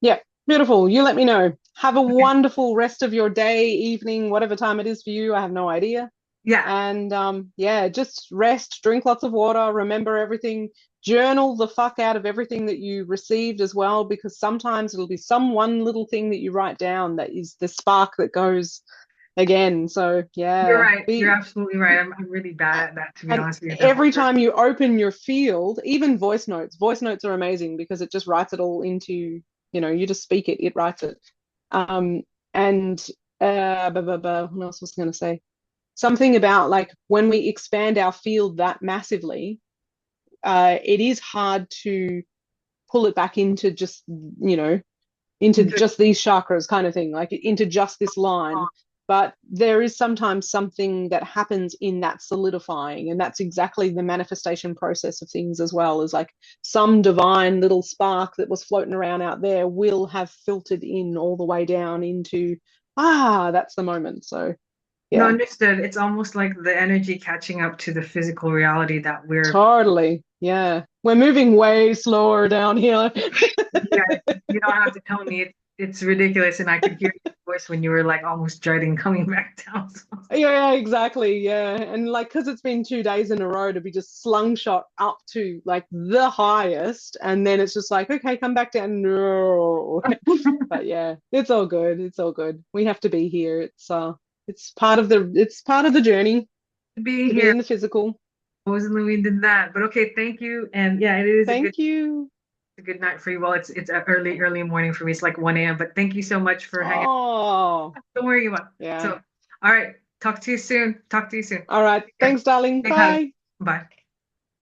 Yeah, beautiful. You let me know. Have a Okay. wonderful rest of your day, evening, whatever time it is for you. I have no idea. Yeah. And yeah, just rest, drink lots of water, remember everything, journal the fuck out of everything that you received as well, because sometimes it'll be some one little thing that you write down that is the spark that goes, again. So You're yeah, right. You're absolutely right. I'm really bad at that, to be and honest with you. The whole every time you open your field, even voice notes are amazing because it just writes it all into, you just speak it, it writes it. Um, and what else was I going to say? Something about like when we expand our field that massively, it is hard to pull it back into just, into just these chakras kind of thing, like into just this line. But there is sometimes something that happens in that solidifying, and that's exactly the manifestation process of things as well. Is like some divine little spark that was floating around out there will have filtered in all the way down into, that's the moment. So No, yeah, understood. It's almost like the energy catching up to the physical reality that we're, totally. Yeah, we're moving way slower down here. yeah, you don't have to tell me it's ridiculous. And I could hear your voice when you were like almost dreading coming back down. So, Yeah, exactly. Yeah. And like, because it's been 2 days in a row to be just slungshot up to like the highest. And then it's just like, okay, come back down. No. But yeah, it's all good. It's all good. We have to be here. It's part of the journey being to be here, in the physical. supposedly we did that. But okay, thank you. And yeah, it is Thank you. a good night for you. Well, it's a early morning for me. It's like 1 a.m. But thank you so much for hanging Oh, out. Don't worry about it. yeah. So, all right, talk to you soon. Talk to you soon. All right. Take care. Thanks, darling. Big hug. Bye. Bye.